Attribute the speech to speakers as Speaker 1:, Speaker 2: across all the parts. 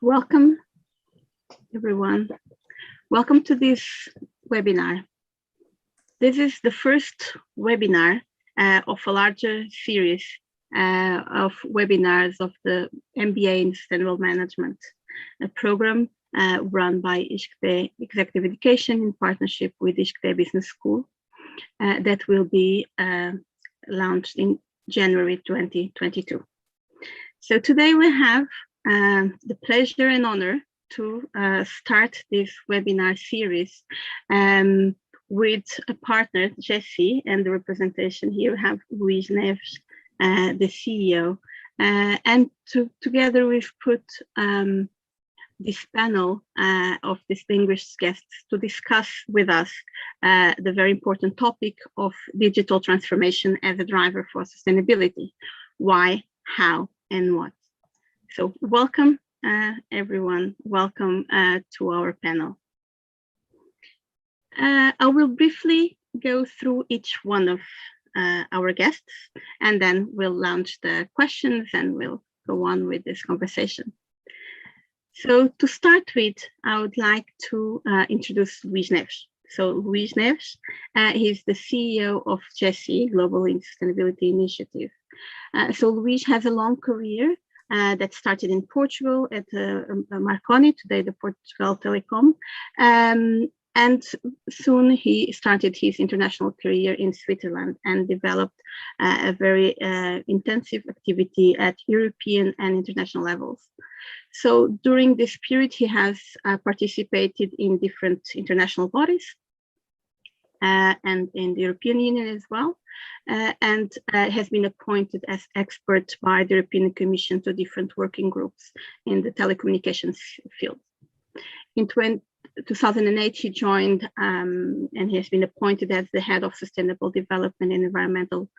Speaker 1: Welcome, everyone. Welcome to this webinar. This is the first webinar of a larger series of webinars of the MBA in Sustainable Management, a program run by Iscte Executive Education in partnership with Iscte Business School that will be launched in January 2022. So today we have the pleasure and honor to start this webinar series with a partner, GeSI, and the representation here we have Luís Neves, the CEO, and together we've put this panel of distinguished guests to discuss with us the very important topic of digital transformation as a driver for sustainability. Why, how, and what. So welcome, everyone. Welcome to our panel. I will briefly go through each one of our guests, and then we'll launch the questions and we'll go on with this conversation. So to start with, I would like to introduce Luís Neves. So Luís Neves, he's the CEO of GeSI, Global Sustainability Initiative. So Luís has a long career that started in Portugal at Marconi, today the Portugal Telecom, and soon he started his international career in Switzerland and developed a very intensive activity at European and international levels. So during this period, he has participated in different international bodies and in the European Union as well, and has been appointed as expert by the European Commission to different working groups in the telecommunications field. In 2008, he joined and he has been appointed as the head of sustainable development and environmental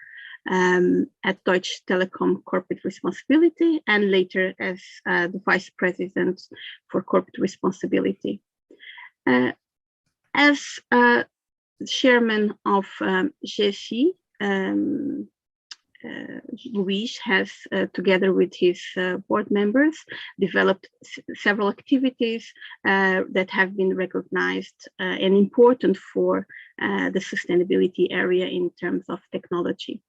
Speaker 1: at Deutsche Telekom Corporate Responsibility, and later as the vice president for corporate responsibility. As chairman of GeSI, Luís has, together with his board members, developed several activities that have been recognized and important for the sustainability area in terms of technology.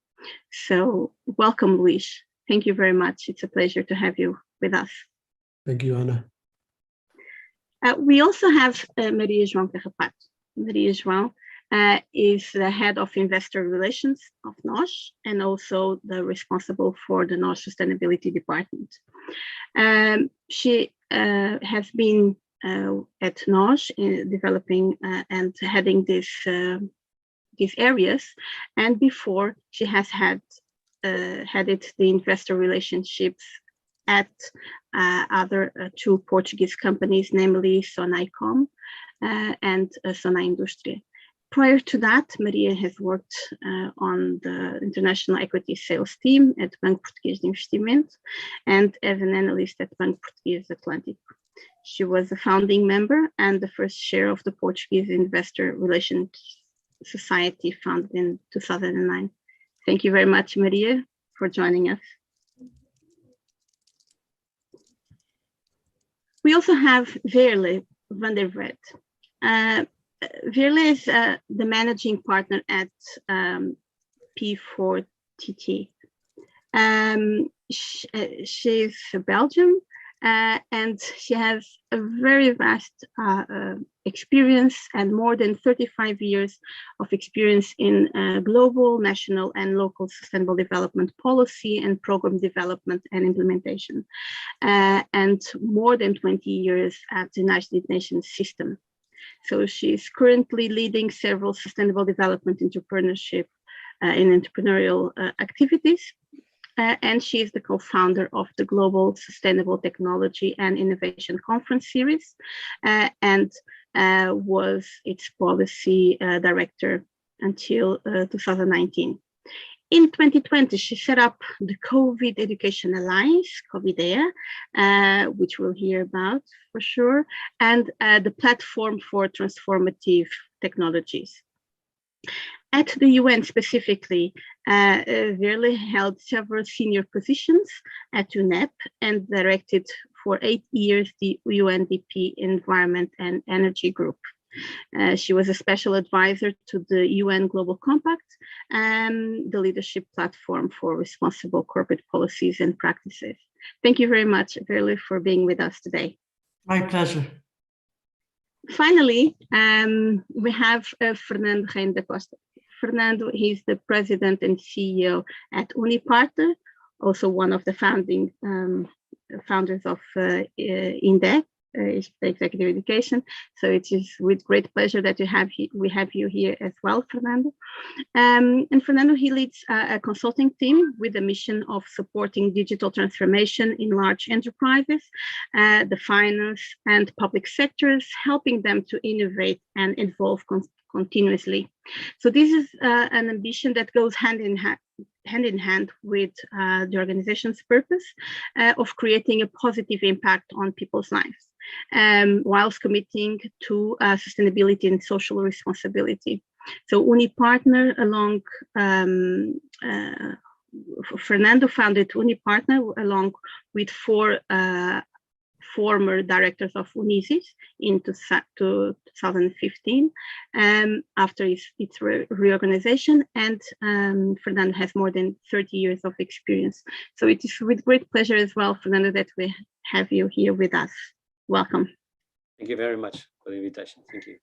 Speaker 1: So welcome, Luís. Thank you very much. It's a pleasure to have you with us.
Speaker 2: Thank you, Anna.
Speaker 1: We also have Maria João Carrapato. Maria João is the head of investor relations of NOS and also the responsible for the NOS sustainability department. She has been at NOS in developing and heading these areas, and before she has headed the investor relationships at other two Portuguese companies, namely Sonaicom and Sona Indústria. Prior to that, Maria has worked on the international equity sales team at Banco Português de Investimento and as an analyst at Banco Português Atlântico. She was a founding member and the first chair of the Portuguese Investor Relations Society, founded in 2009. Thank you very much, Maria, for joining us. We also have Veerle van der Wet. Veerle is the managing partner at P4TT. She's a Belgian and she has a very vast experience and more than 35 years of experience in global, national, and local sustainable development policy and program development and implementation, and more than 20 years at the United Nations system. So she's currently leading several sustainable development entrepreneurship in entrepreneurial activities. And she is the co-founder of the Global Sustainable Technology and Innovation Conference Series and was its policy director until 2019. In 2020, she set up the COVID Education Alliance, COVIDEA, which we'll hear about for sure, and the platform for transformative technologies. At the UN specifically, Veerle held several senior positions at UNEP and directed for 8 years the UNDP Environment and Energy Group. She was a special advisor to the UN Global Compact and the leadership platform for responsible corporate policies and practices. Thank you very much, Verle, for being with us today.
Speaker 2: My pleasure.
Speaker 1: Finally, we have Fernando Reino da Costa. Fernando, he's the president and CEO at Unipartner, also one of the founders of INDE, Executive Education. So it is with great pleasure that we have you here as well, Fernando. And Fernando, he leads a consulting team with the mission of supporting digital transformation in large enterprises, the finance and public sectors, helping them to innovate and evolve continuously. So this is an ambition that goes hand in hand with the organization's purpose of creating a positive impact on people's lives, whilst committing to sustainability and social responsibility. So Unipartner, Fernando founded Unipartner along with 4 former directors of Unisis in 2015 after its reorganization, and Fernando has more than 30 years of experience. So it is with great pleasure as well, Fernando, that we have you here with us. Welcome.
Speaker 3: Thank you very much for the invitation. Thank you.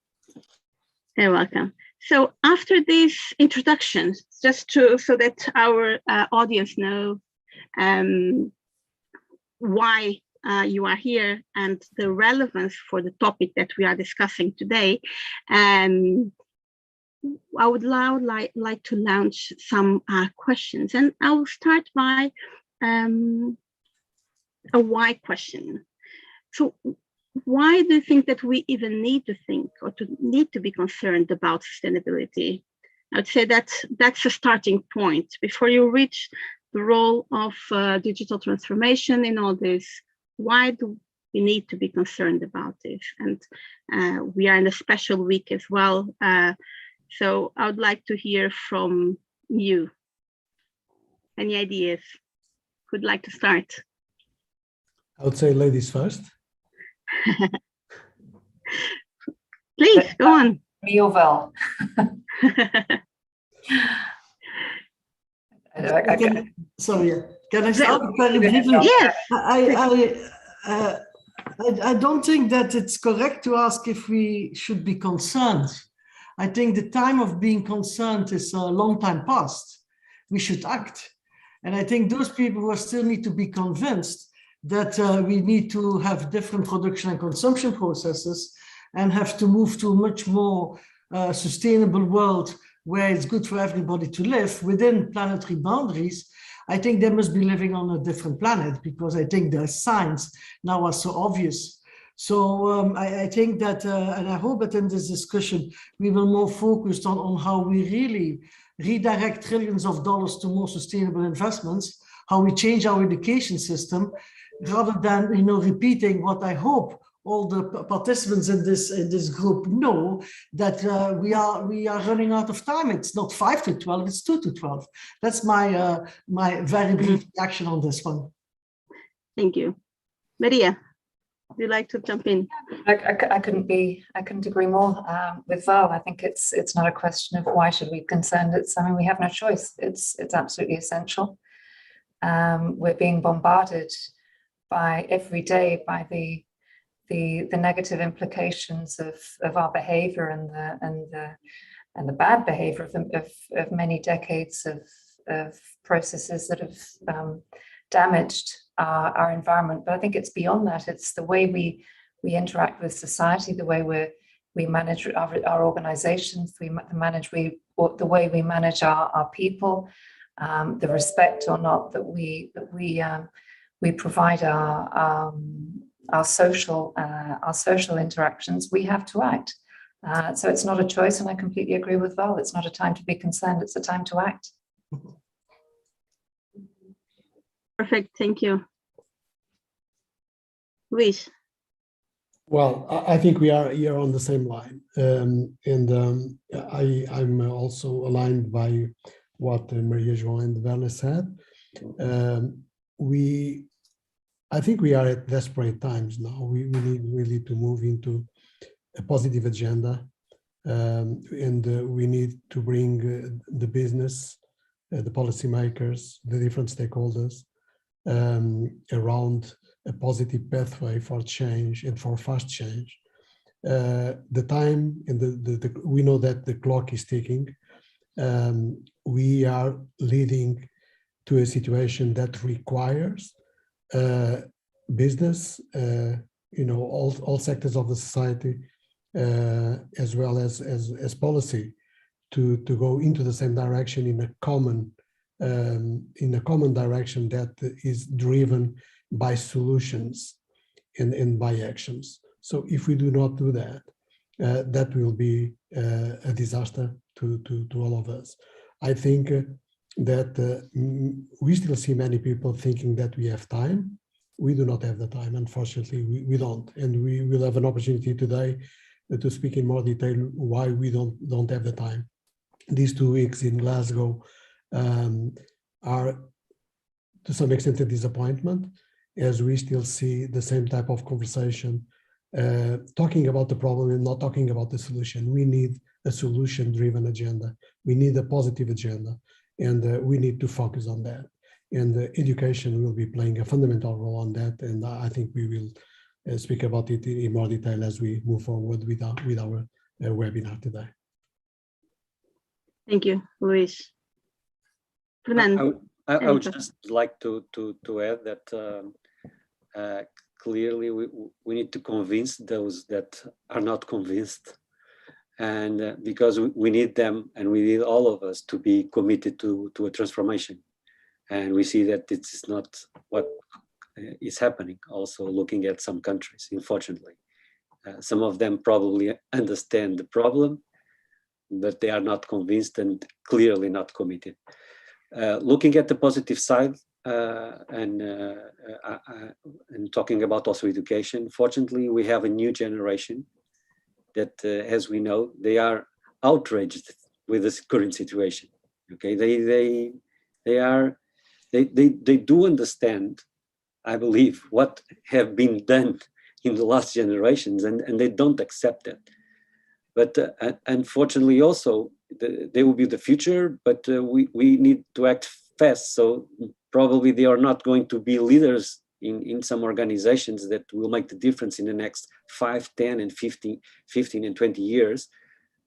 Speaker 1: You're welcome. So after these introductions, just so that our audience know why you are here and the relevance for the topic that we are discussing today, I would now like to launch some questions, and I will start by a why question. So why do you think that we even need to think or need to be concerned about sustainability? I would say that's a starting point before you reach the role of digital transformation in all this. Why do we need to be concerned about this? And we are in a special week as well. So I would like to hear from you. Any ideas? Who'd like to start?
Speaker 4: I would say ladies first.
Speaker 1: Please, go on.
Speaker 5: Me or Val?
Speaker 2: Can I start very briefly?
Speaker 1: Yes.
Speaker 2: I don't think that it's correct to ask if we should be concerned. I think the time of being concerned is a long time past. We should act. And I think those people who still need to be convinced that we need to have different production and consumption processes and have to move to a much more sustainable world where it's good for everybody to live within planetary boundaries, I think they must be living on a different planet, because I think the signs now are so obvious. So I think that, and I hope that in this discussion, we will more focus on how we really redirect trillions of dollars to more sustainable investments, how we change our education system, rather than repeating what I hope all the participants in this group know, that we are running out of time. It's not 5 to 12, it's 2 to 12. That's my my very brief reaction on this one.
Speaker 1: Thank you. Maria, would you like to jump in?
Speaker 5: I couldn't agree more with Val. I think it's not a question of why should we be concerned. It's, I mean, we have no choice. It's absolutely essential. We're being bombarded by every day by the negative implications of our behavior and the bad behavior of many decades of processes that have damaged our environment. But I think it's beyond that. It's the way we interact with society, the way we manage our organizations, the way we manage our people, the respect or not that we provide our social interactions. We have to act. So it's not a choice, and I completely agree with Val. It's not a time to be concerned, it's a time to act.
Speaker 1: Perfect, thank you. Luis.
Speaker 4: Well, I think we are here on the same line. I'm also aligned by what Maria João and Werner said. I think we are at desperate times now. We need really to move into a positive agenda, and we need to bring the business, the policymakers, the different stakeholders around a positive pathway for change and for fast change. The time and we know that the clock is ticking. We are leading to a situation that requires business, all sectors of the society, as well as policy, to go into the same direction in a common direction that is driven by solutions and by actions. So if we do not do that, that will be a disaster to all of us. I think that we still see many people thinking that we have time. We do not have the time, unfortunately, we don't. And we will have an opportunity today to speak in more detail why we don't have the time. These 2 weeks in Glasgow are to some extent a disappointment, as we still see the same type of conversation, talking about the problem and not talking about the solution. We need a solution-driven agenda. We need a positive agenda, and we need to focus on that. And education will be playing a fundamental role on that, and I think we will speak about it in more detail as we move forward with our webinar today.
Speaker 1: Thank you, Luis. Fernando.
Speaker 3: I would just like to add that clearly we need to convince those that are not convinced, and because we need them, and we need all of us to be committed to a transformation. And we see that it is not what is happening. Also looking at some countries, unfortunately, some of them probably understand the problem, but they are not convinced and clearly not committed. Looking at the positive side and talking about also education, fortunately, we have a new generation that, as we know, they are outraged with this current situation. Okay, they do understand, I believe, what have been done in the last generations, and they don't accept it. But unfortunately, also, they will be the future, but we need to act fast. So probably they are not going to be leaders in some organizations that will make the difference in the next 5, 10, and 15 and 20 years.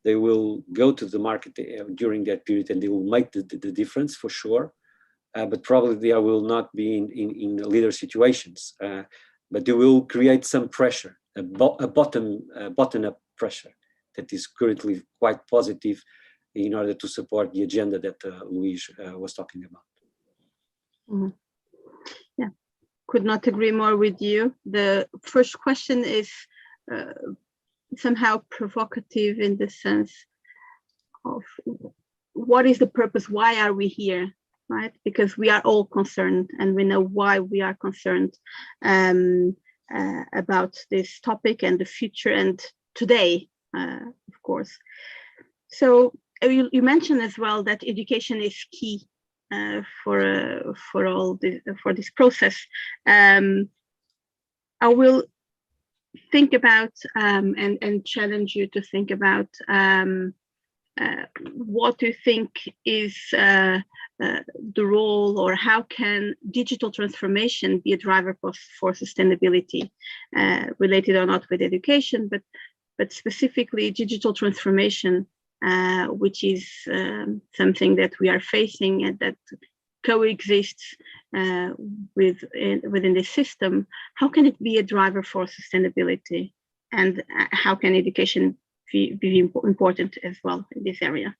Speaker 3: They will go to the market during that period, and they will make the difference for sure. But probably they will not be in leader situations. But they will create some pressure, a bottom-up pressure that is currently quite positive in order to support the agenda that Luis was talking about.
Speaker 1: Mm-hmm. Yeah, could not agree more with you. The first question is somehow provocative in the sense of what is the purpose? Why are we here? Right? Because we are all concerned, and we know why we are concerned about this topic and the future and today, of course. So you mentioned as well that education is key for this process. I will think about and challenge you to think about what do you think is the role, or how can digital transformation be a driver for sustainability, related or not with education, but specifically digital transformation, which is something that we are facing and that coexists within this system. How can it be a driver for sustainability, and how can education be important as well in this area?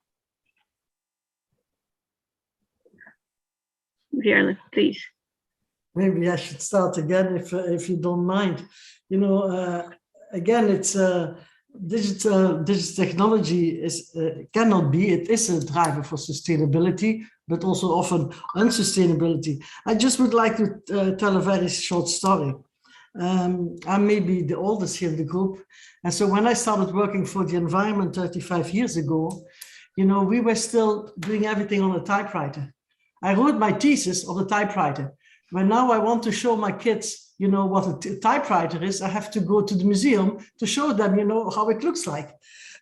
Speaker 1: Veerle, please.
Speaker 2: Maybe I should start again if you don't mind. You know, again, it's digital technology cannot be. It is a driver for sustainability, but also often unsustainability. I just would like to tell a very short story. I'm maybe the oldest here in the group, and so when I started working for the environment 35 years ago, you know, we were still doing everything on a typewriter. I wrote my thesis on a typewriter. When now I want to show my kids, you know, what a typewriter is, I have to go to the museum to show them, you know, how it looks like.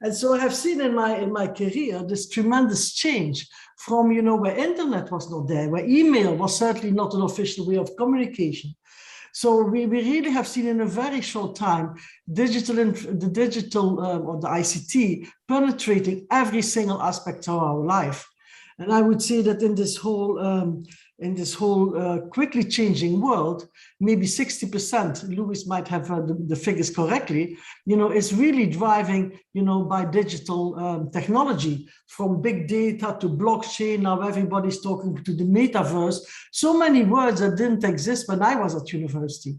Speaker 2: And so I have seen in my career this tremendous change from, you know, where internet was not there, where email was certainly not an official way of communication. So we really have seen in a very short time the digital or the ICT penetrating every single aspect of our life. And I would say that in this whole quickly changing world, maybe 60%, Louis might have the figures correctly, you know, is really driving, you know, by digital technology, from big data to blockchain. Now everybody's talking to the metaverse. So many words that didn't exist when I was at university.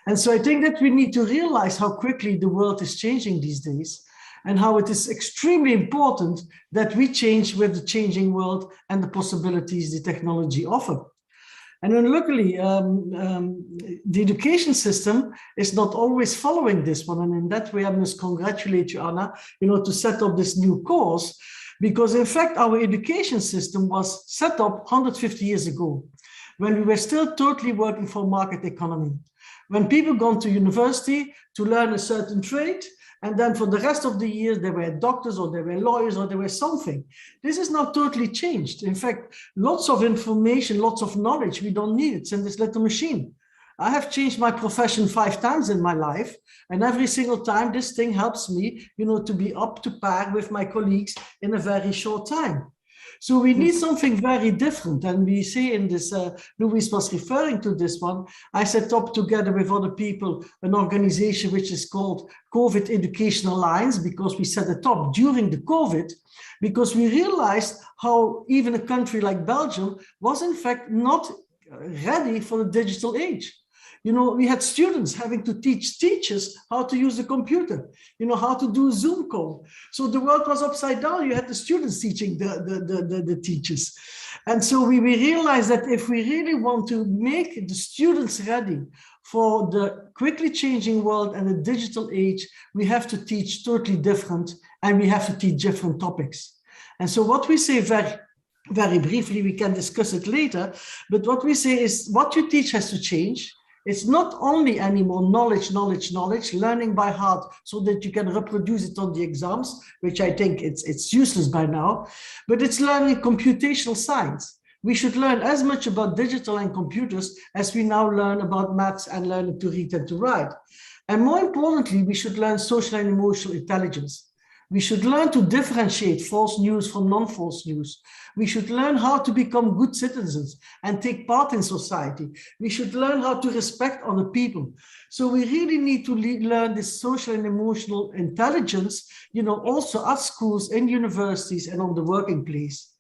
Speaker 2: And so I think that we need to realize how quickly the world is changing these days, and how it is extremely important that we change with the changing world and the possibilities the technology offer. And then luckily, the education system is not always following this one. And in that way, I must congratulate you, Anna, you know, to set up this new course, because in fact, our education system was set up 150 years ago, when we were still totally working for market economy. When people gone to university to learn a certain trade, and then for the rest of the year, they were doctors or they were lawyers or they were something. This is now totally changed. In fact, lots of information, lots of knowledge, we don't need it. It's in this little machine. I have changed my profession 5 times in my life. And every single time, this thing helps me, you know, to be up to par with my colleagues in a very short time. So we need something very different. And we say in this, Louis was referring to this one, I set up together with other people an organization which is called COVID Education Alliance, because we set it up during the COVID, because we realized how even a country like Belgium was in fact not ready for the digital age. You know, we had students having to teach teachers how to use the computer, you know, how to do a Zoom call. So the world was upside down. You had the students teaching the teachers. And so we realized that if we really want to make the students ready for the quickly changing world and the digital age, we have to teach totally different, and we have to teach different topics. And so what we say very briefly, we can discuss it later, but what we say is what you teach has to change. It's not only anymore knowledge, learning by heart so that you can reproduce it on the exams, which I think it's useless by now, but it's learning computational science. We should learn as much about digital and computers as we now learn about maths and learning to read and to write. And more importantly, we should learn social and emotional intelligence. We should learn to differentiate false news from non-false news. We should learn how to become good citizens and take part in society. We should learn how to respect other people. So we really need to learn this social and emotional intelligence, you know, also at schools, in universities, and on the working place.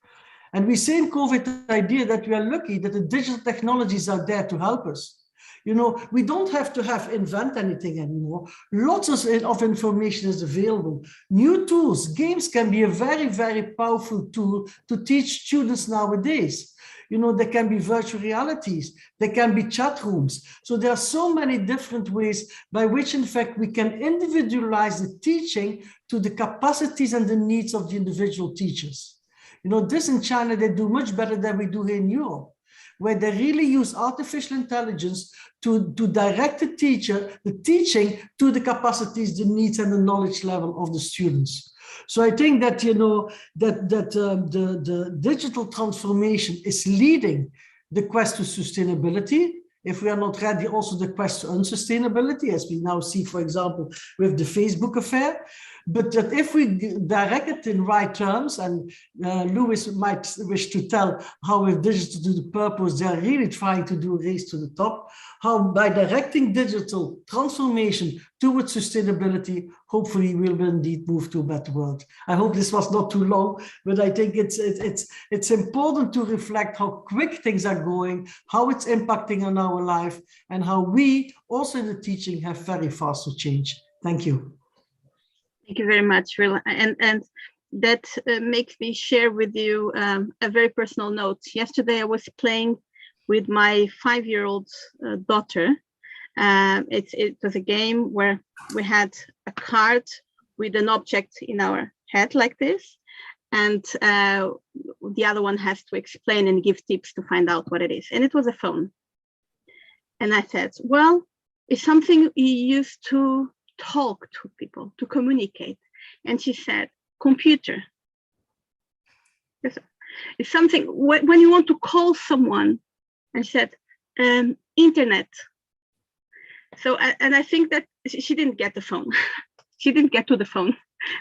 Speaker 2: And we say in COVID the idea that we are lucky that the digital technologies are there to help us. You know, we don't have to invent anything anymore. Lots of information is available. New tools, games can be a very, very powerful tool to teach students nowadays. You know, there can be virtual realities, there can be chat rooms. So there are so many different ways by which, in fact, we can individualize the teaching to the capacities and the needs of the individual teachers. You know, this in China, they do much better than we do here in Europe, where they really use artificial intelligence to direct the teaching to the capacities, the needs, and the knowledge level of the students. So I think that, you know, the digital transformation is leading the quest to sustainability. If we are not ready, also the quest to unsustainability, as we now see, for example, with the Facebook affair. But that if we direct it in right terms, and Louis might wish to tell how with digital to the purpose, they're really trying to do a race to the top, how by directing digital transformation towards sustainability, hopefully we'll indeed move to a better world. I hope this was not too long, but I think it's important to reflect how quick things are going, how it's impacting on our life, and how we also in the teaching have very fast to change. Thank you.
Speaker 1: Thank you very much, Will. And that makes me share with you a very personal note. Yesterday, I was playing with my 5-year-old daughter. It was a game where we had a card with an object in our head like this, and the other one has to explain and give tips to find out what it is. And it was a phone. And I said, well, it's something you use to talk to people, to communicate. And she said, computer. It's something when you want to call someone. And she said, internet. So, and I think that she didn't get the phone. She didn't get to the phone.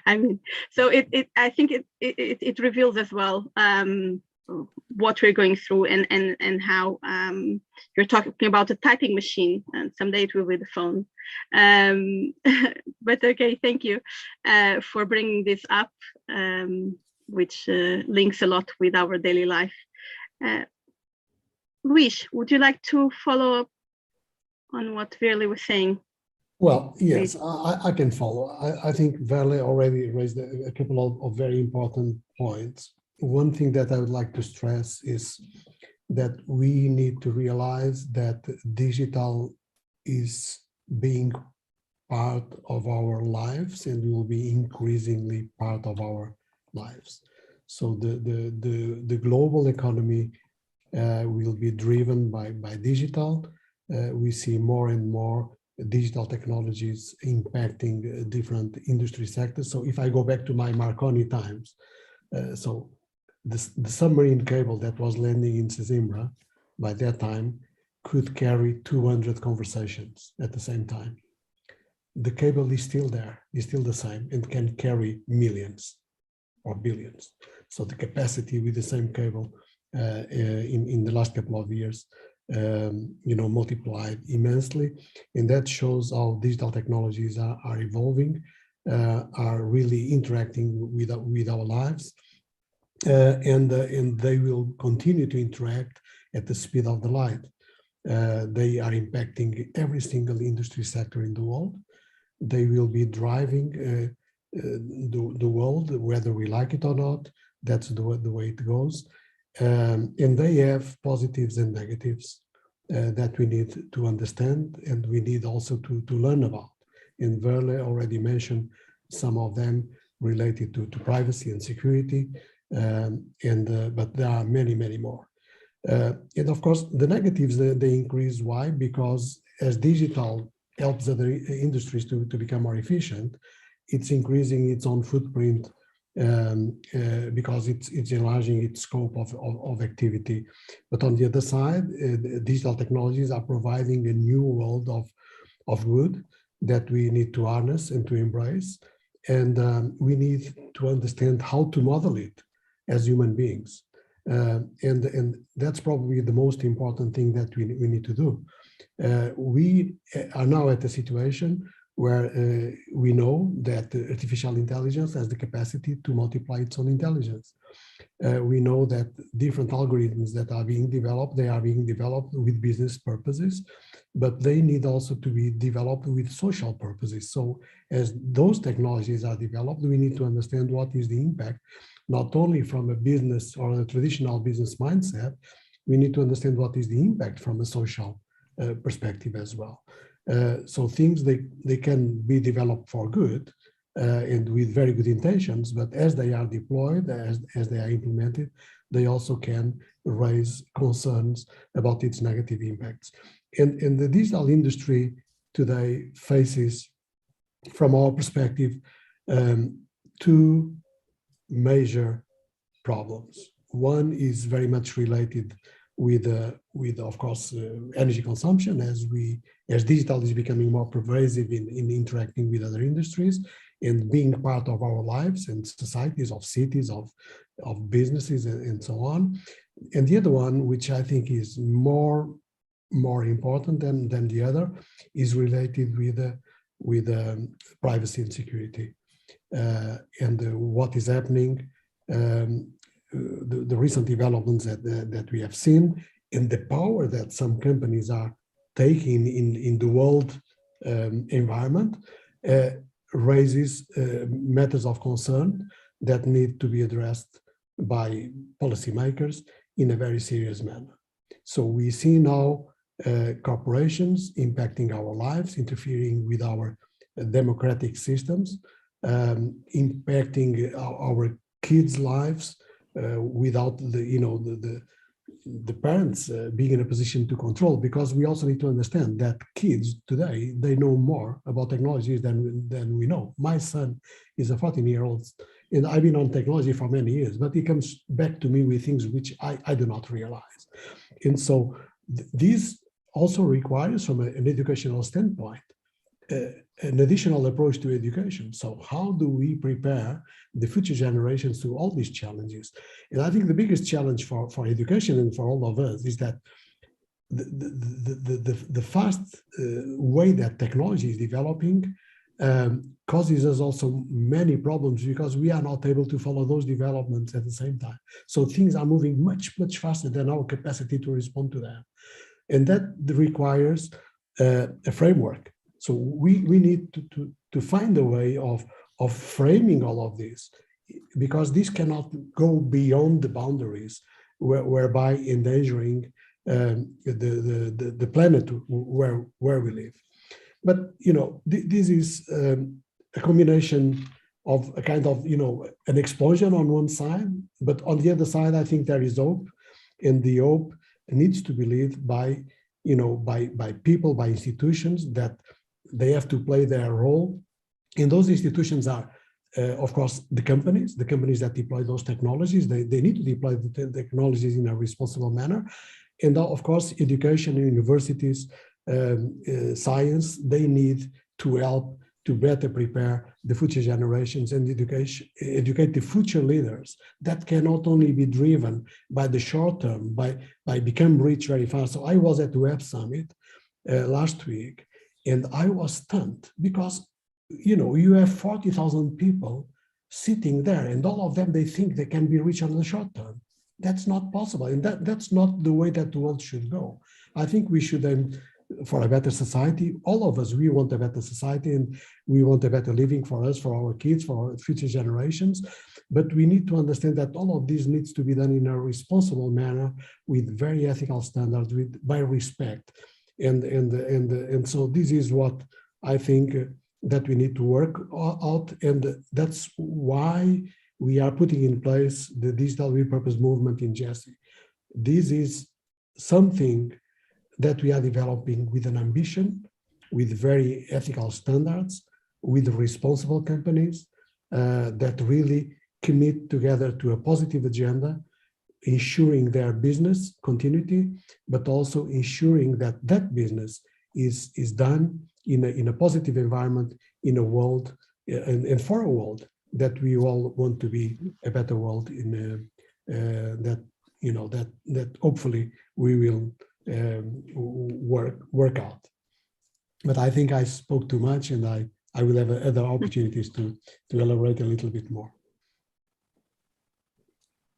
Speaker 1: I mean, so I think it reveals as well what we're going through and how you're talking about a typing machine, and someday it will be the phone. But okay, thank you for bringing this up, which links a lot with our daily life. Luis, would you like to follow up on what Verle was saying?
Speaker 4: Well, yes, I can follow. I think Verle already raised a couple of very important points. One thing that I would like to stress is that we need to realize that digital is being part of our lives and will be increasingly part of our lives. So the global economy will be driven by digital. We see more and more digital technologies impacting different industry sectors. So if I go back to my Marconi times, so the submarine cable that was landing in Sesimbra by that time could carry 200 conversations at the same time. The cable is still there, is still the same, and can carry millions or billions. So the capacity with the same cable in the last couple of years multiplied immensely, and that shows how digital technologies are evolving, are really interacting with our lives, and they will continue to interact at the speed of the light. They are impacting every single industry sector in the world. They will be driving the world, whether we like it or not. That's the way it goes. And they have positives and negatives that we need to understand, and we need also to learn about. And Verle already mentioned some of them related to privacy and security, but there are many, many more. And of course, the negatives, they increase. Why? Because as digital helps other industries to become more efficient, it's increasing its own footprint because it's enlarging its scope of activity. But on the other side, digital technologies are providing a new world of good that we need to harness and to embrace. And we need to understand how to model it as human beings. And that's probably the most important thing that we need to do. We are now at a situation where we know that artificial intelligence has the capacity to multiply its own intelligence. We know that different algorithms that are being developed, they are being developed with business purposes, but they need also to be developed with social purposes. So as those technologies are developed, we need to understand what is the impact, not only from a business or a traditional business mindset, we need to understand what is the impact from a social perspective as well. So things, they can be developed for good and with very good intentions, but as they are deployed, as they are implemented, they also can raise concerns about its negative impacts. And the digital industry today faces, from our perspective, two major problems. One is very much related with of course, energy consumption, as digital is becoming more pervasive in interacting with other industries and being part of our lives and societies, of cities, of businesses, and so on. And the other one, which I think is more important than the other, is related with privacy and security. And what is happening, the recent developments that we have seen, and the power that some companies are taking in the world environment, raises matters of concern that need to be addressed by policymakers in a very serious manner. So we see now corporations impacting our lives, interfering with our democratic systems, impacting our kids' lives without the the parents being in a position to control, because we also need to understand that kids today, they know more about technologies than we know. My son is a 14-year-old, and I've been on technology for many years, but he comes back to me with things which I do not realize. And so this also requires, from an educational standpoint, an additional approach to education. So how do we prepare the future generations to all these challenges? And I think the biggest challenge for education and for all of us is that the fast way that technology is developing causes us also many problems, because we are not able to follow those developments at the same time. So things are moving much, much faster than our capacity to respond to them. And that requires a framework. So we need to find a way of framing all of this, because this cannot go beyond the boundaries whereby endangering the planet where we live. But this is a combination of a kind of an explosion on one side, but on the other side I think there is hope, and the hope needs to be led by by people, by institutions, that they have to play their role. And those institutions are, of course, the companies that deploy those technologies. They need to deploy the technologies in a responsible manner. And of course, education, universities, science, they need to help to better prepare the future generations and educate the future leaders that can not only be driven by the short term, by become rich very fast. So I was at the Web Summit last week, and I was stunned, because you have 40,000 people sitting there, and all of them, they think they can be rich on the short term. That's not possible, and that's not the way that the world should go. I think we should then, for a better society, all of us, we want a better society, and we want a better living for us, for our kids, for our future generations. But we need to understand that all of this needs to be done in a responsible manner, with very ethical standards, by respect. And so this is what I think that we need to work out, and that's why we are putting in place the digital repurpose movement in GeSI. This is something that we are developing with an ambition, with very ethical standards, with responsible companies that really commit together to a positive agenda, ensuring their business continuity, but also ensuring that that business is done in a positive environment, in a world, and for a world that we all want to be a better world, in that hopefully we will work out. But I think I spoke too much, and I will have other opportunities to elaborate a little bit more.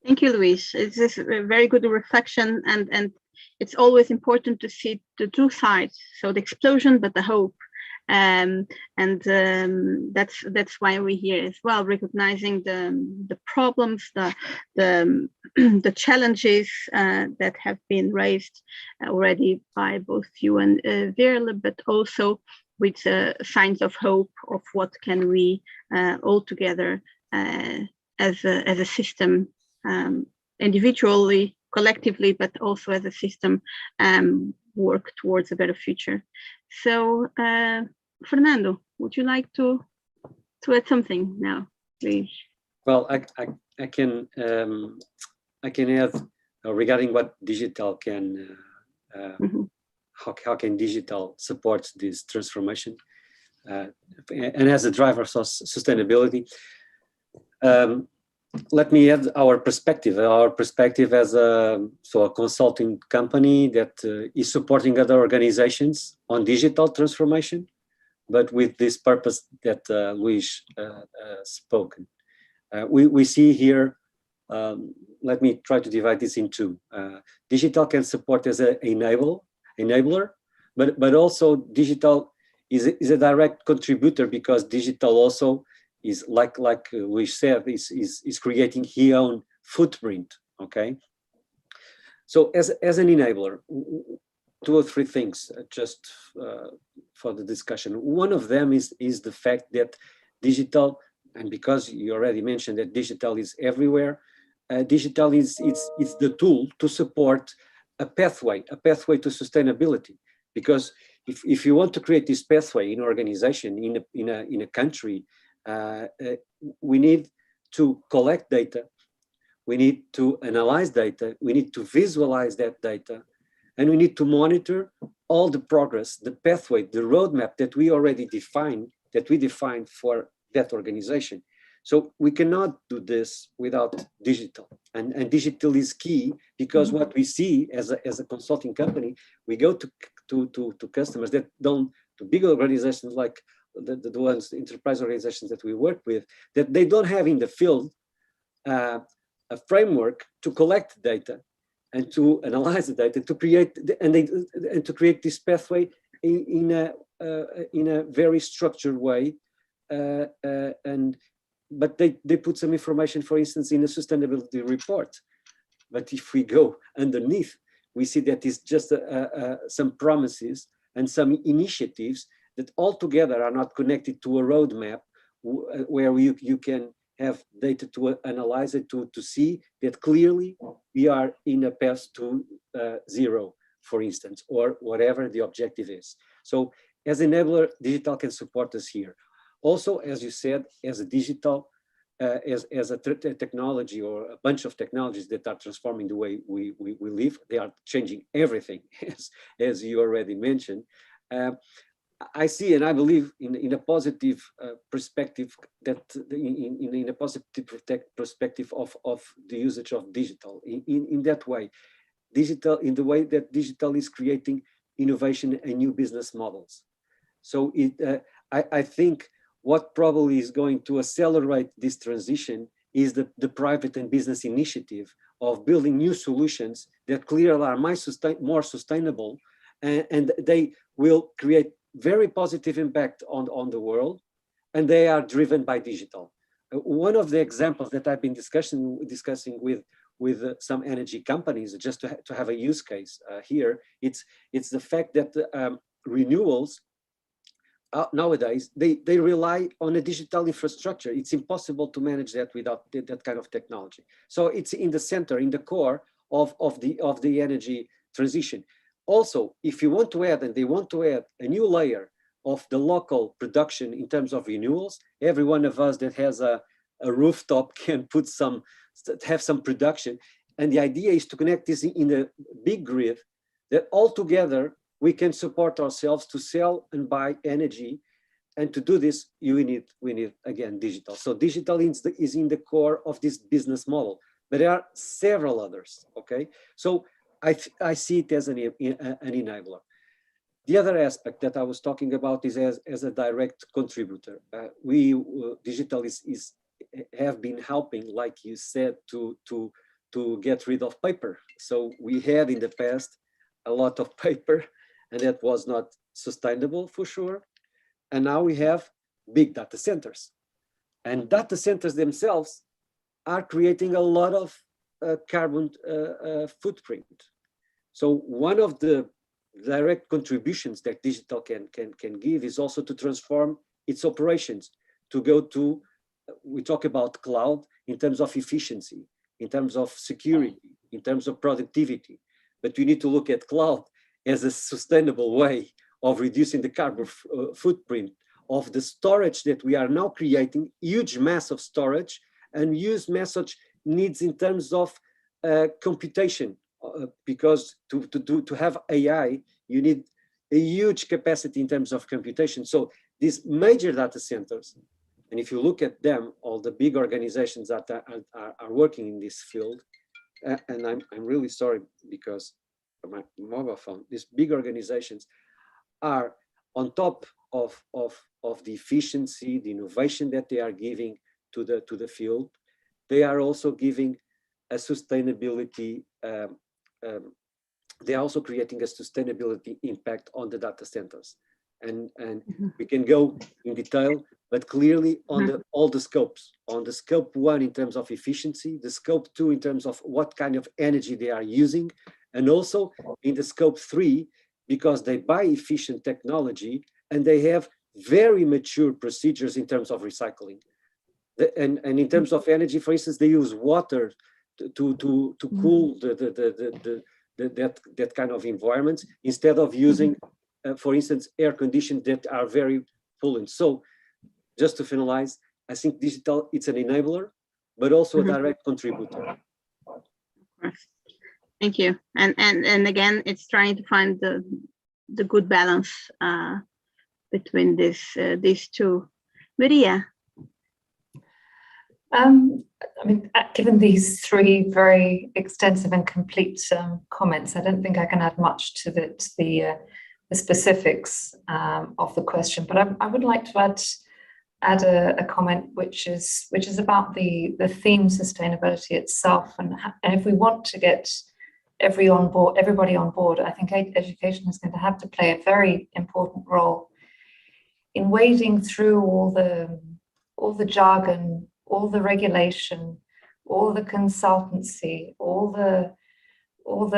Speaker 1: Thank you, Luis. It's a very good reflection, and it's always important to see the two sides, so the explosion, but the hope. That's why we're here as well, recognizing the problems, the challenges that have been raised already by both you and Veerle, but also with signs of hope of what can we all together as a system, individually, collectively, but also as a system, work towards a better future. So, Fernando, would you like to add something now, please?
Speaker 3: Well, I can add regarding what digital can, how can digital support this transformation, and as a driver of sustainability. Let me add our perspective as a consulting company that is supporting other organizations on digital transformation, but with this purpose that Luis spoken. We see here, let me try to divide this in two. Digital can support as an enabler, but also digital is a direct contributor, because digital also is, like we said, is creating his own footprint. Okay. So as an enabler, two or three things just for the discussion. One of them is the fact that digital, and because you already mentioned that digital is everywhere, digital is the tool to support a pathway to sustainability. Because if you want to create this pathway in an organization, in a country, we need to collect data, we need to analyze data, we need to visualize that data, and we need to monitor all the progress, the pathway, the roadmap that we already defined, that we defined for that organization. So we cannot do this without digital, and digital is key, because what we see as a consulting company, we go to customers that don't, to big organizations like the ones, the enterprise organizations that we work with, that they don't have in the field a framework to collect data and to analyze the data, to create and to create this pathway in a very structured way, but they put some information, for instance, in a sustainability report. But if we go underneath, we see that it's just some promises and some initiatives that altogether are not connected to a roadmap where you can have data to analyze it, to see that clearly we are in a path to zero, for instance, or whatever the objective is. So as enabler, digital can support us here. Also, as you said, as a digital, as a technology, or a bunch of technologies that are transforming the way we live, they are changing everything, as you already mentioned. I see, and I believe in a positive perspective, that in a positive perspective of the usage of digital in that way, digital, in the way that digital is creating innovation and new business models. So I think what probably is going to accelerate this transition is the private and business initiative of building new solutions that clearly are more sustainable, and they will create very positive impact on the world, and they are driven by digital. One of the examples that I've been discussing with some energy companies, just to have a use case here, it's the fact that renewals nowadays, they rely on a digital infrastructure. It's impossible to manage that without that kind of technology. So it's in the center, in the core of the energy transition. Also, if you want to add, and they want to add a new layer of the local production in terms of renewals, every one of us that has a rooftop can have some production. And the idea is to connect this in a big grid that altogether we can support ourselves to sell and buy energy. And to do this, we need again, digital. So digital is in the core of this business model, but there are several others, okay? So I see it as an enabler. The other aspect that I was talking about is as a direct contributor. Digital have been helping, like you said, to get rid of paper. So we had in the past a lot of paper, and that was not sustainable for sure. And now we have big data centers, and data centers themselves are creating a lot of carbon footprint. So one of the direct contributions that digital can give is also to transform its operations, to go to, we talk about cloud in terms of efficiency, in terms of security, in terms of productivity, but we need to look at cloud as a sustainable way of reducing the carbon footprint of the storage that we are now creating, huge mass of storage, and huge message needs in terms of computation, because to have AI, you need a huge capacity in terms of computation. So these major data centers, and if you look at them, all the big organizations that are working in this field, and I'm really sorry because of my mobile phone, these big organizations are on top of the efficiency, the innovation that they are giving to the field. They are also giving a sustainability, they are also creating a sustainability impact on the data centers. And we can go in detail, but clearly on all the scopes, on the scope 1 in terms of efficiency, the scope 2 in terms of what kind of energy they are using, and also in the scope 3, because they buy efficient technology and they have very mature procedures in terms of recycling. And in terms of energy, for instance, they use water to cool that kind of environments, instead of using, for instance, air conditions that are very pollutant. So just to finalize, I think digital, it's an enabler, but also a direct contributor.
Speaker 1: Thank you. And again, it's trying to find the good balance between these two. Maria.
Speaker 5: I mean, given these three very extensive and complete comments, I don't think I can add much to the specifics of the question. But I would like to add a comment which is about the theme sustainability itself, and if we want to get everybody on board, I think education is going to have to play a very important role in wading through all the jargon, all the regulation, all the consultancy, all the sort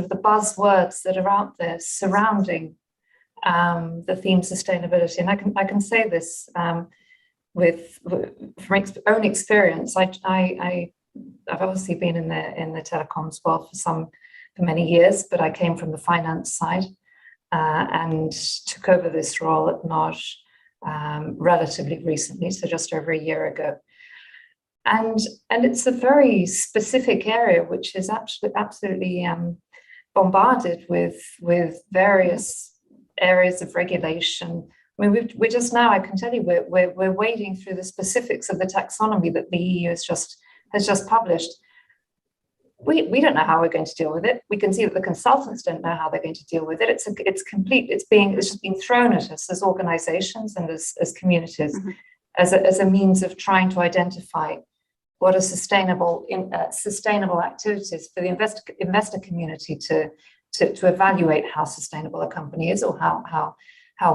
Speaker 5: of the buzzwords that are out there surrounding the theme sustainability. And I can say this from own experience. I've obviously been in the telecoms world for many years, but I came from the finance side and took over this role at NOJ relatively recently, so just over a year ago. And it's a very specific area which is absolutely bombarded with various areas of regulation. I mean, we're just now, I can tell you, we're wading through the specifics of the taxonomy that the EU has just published. We don't know how we're going to deal with it. We can see that the consultants don't know how they're going to deal with it. It's just being thrown at us as organizations and as communities as a means of trying to identify what are sustainable activities for the investor community to evaluate how sustainable a company is, or how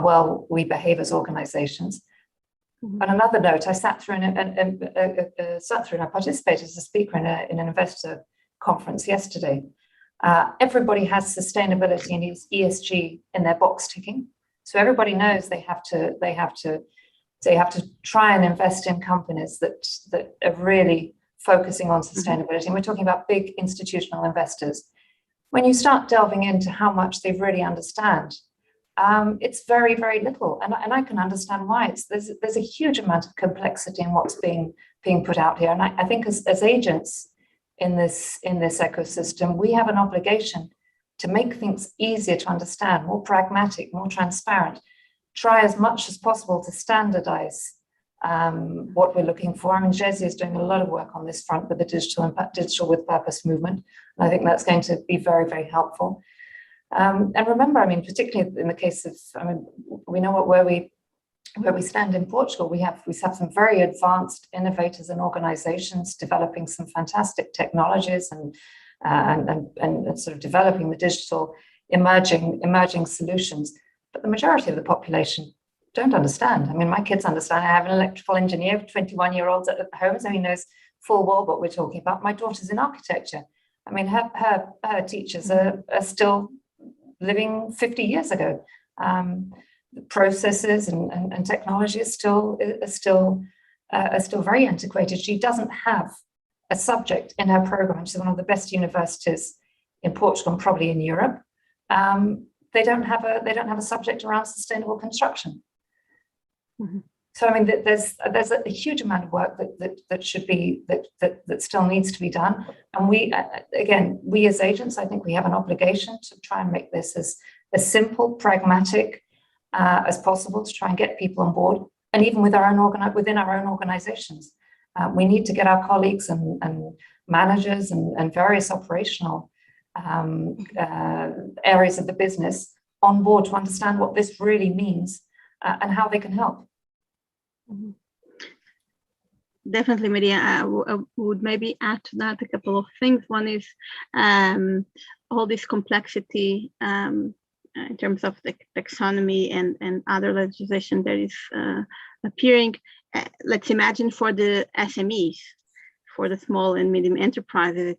Speaker 5: well we behave as organizations. On another note, I sat through and I participated as a speaker in an investor conference yesterday. Everybody has sustainability and ESG in their box ticking, so everybody knows they have to try and invest in companies that are really focusing on sustainability. And we're talking about big institutional investors. When you start delving into how much they really understand, it's very, very little, and I can understand why. There's a huge amount of complexity in what's being put out here, and I think as agents in this ecosystem, we have an obligation to make things easier to understand, more pragmatic, more transparent. Try as much as possible to standardize what we're looking for. I mean, GeSI is doing a lot of work on this front with the digital with purpose movement, and I think that's going to be very, very helpful. And remember, I mean, particularly in the case of, I mean, we know where we stand in Portugal. We have some very advanced innovators and organizations developing some fantastic technologies and sort of developing the digital emerging solutions. But the majority of the population don't understand. I mean, my kids understand. I have an electrical engineer, 21-year-old at home, so he knows full well what we're talking about. My daughter's in architecture. I mean, her teachers are still living 50 years ago. The processes and technology are still very antiquated. She doesn't have a subject in her program. She's one of the best universities in Portugal and probably in Europe. They don't have a subject around sustainable construction. So I mean, there's a huge amount of work that still needs to be done. And we as agents, I think we have an obligation to try and make this as simple, pragmatic as possible, to try and get people on board. And even within our own organizations, we need to get our colleagues and managers and various operational areas of the business on board to understand what this really means and how they can help.
Speaker 1: Definitely, Maria. I would maybe add to that a couple of things. One is all this complexity in terms of the taxonomy and other legislation that is appearing. Let's imagine for the SMEs, for the small and medium enterprises,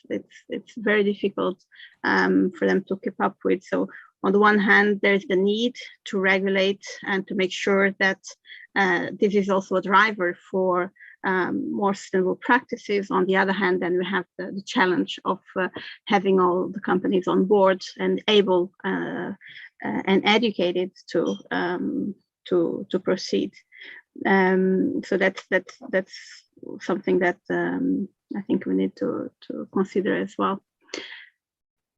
Speaker 1: it's very difficult for them to keep up with. So on the one hand, there's the need to regulate and to make sure that this is also a driver for more sustainable practices. On the other hand, then we have the challenge of having all the companies on board and able and educated to proceed. So that's something that I think we need to consider as well.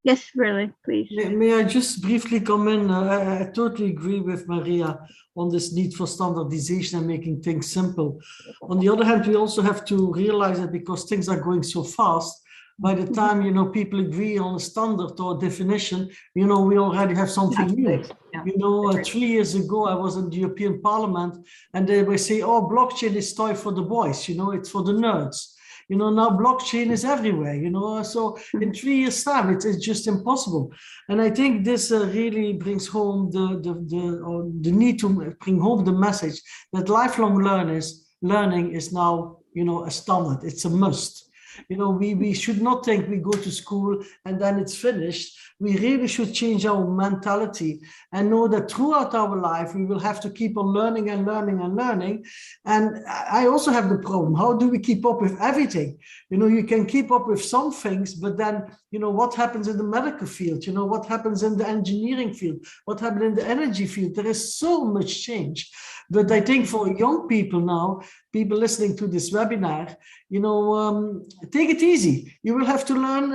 Speaker 1: Yes, really, please.
Speaker 2: May I just briefly come in? I totally agree with Maria on this need for standardization and making things simple. On the other hand, we also have to realize that because things are going so fast, by the time, people agree on a standard or definition, we already have something new. Yeah. 3 years ago, I was in the European Parliament and they would say, oh, blockchain is toy for the boys, it's for the nerds. Now blockchain is everywhere, so in 3 years time, it's just impossible. And I think this really brings home the need to bring home the message that lifelong learning is now, a standard, it's a must. We should not think we go to school and then it's finished. We really should change our mentality and know that throughout our life, we will have to keep on learning and learning and learning. And I also have the problem, how do we keep up with everything? You can keep up with some things, but then, what happens in the medical field? What happens in the engineering field? What happens in the energy field? There is so much change. But I think for young people now, people listening to this webinar, take it easy. You will have to learn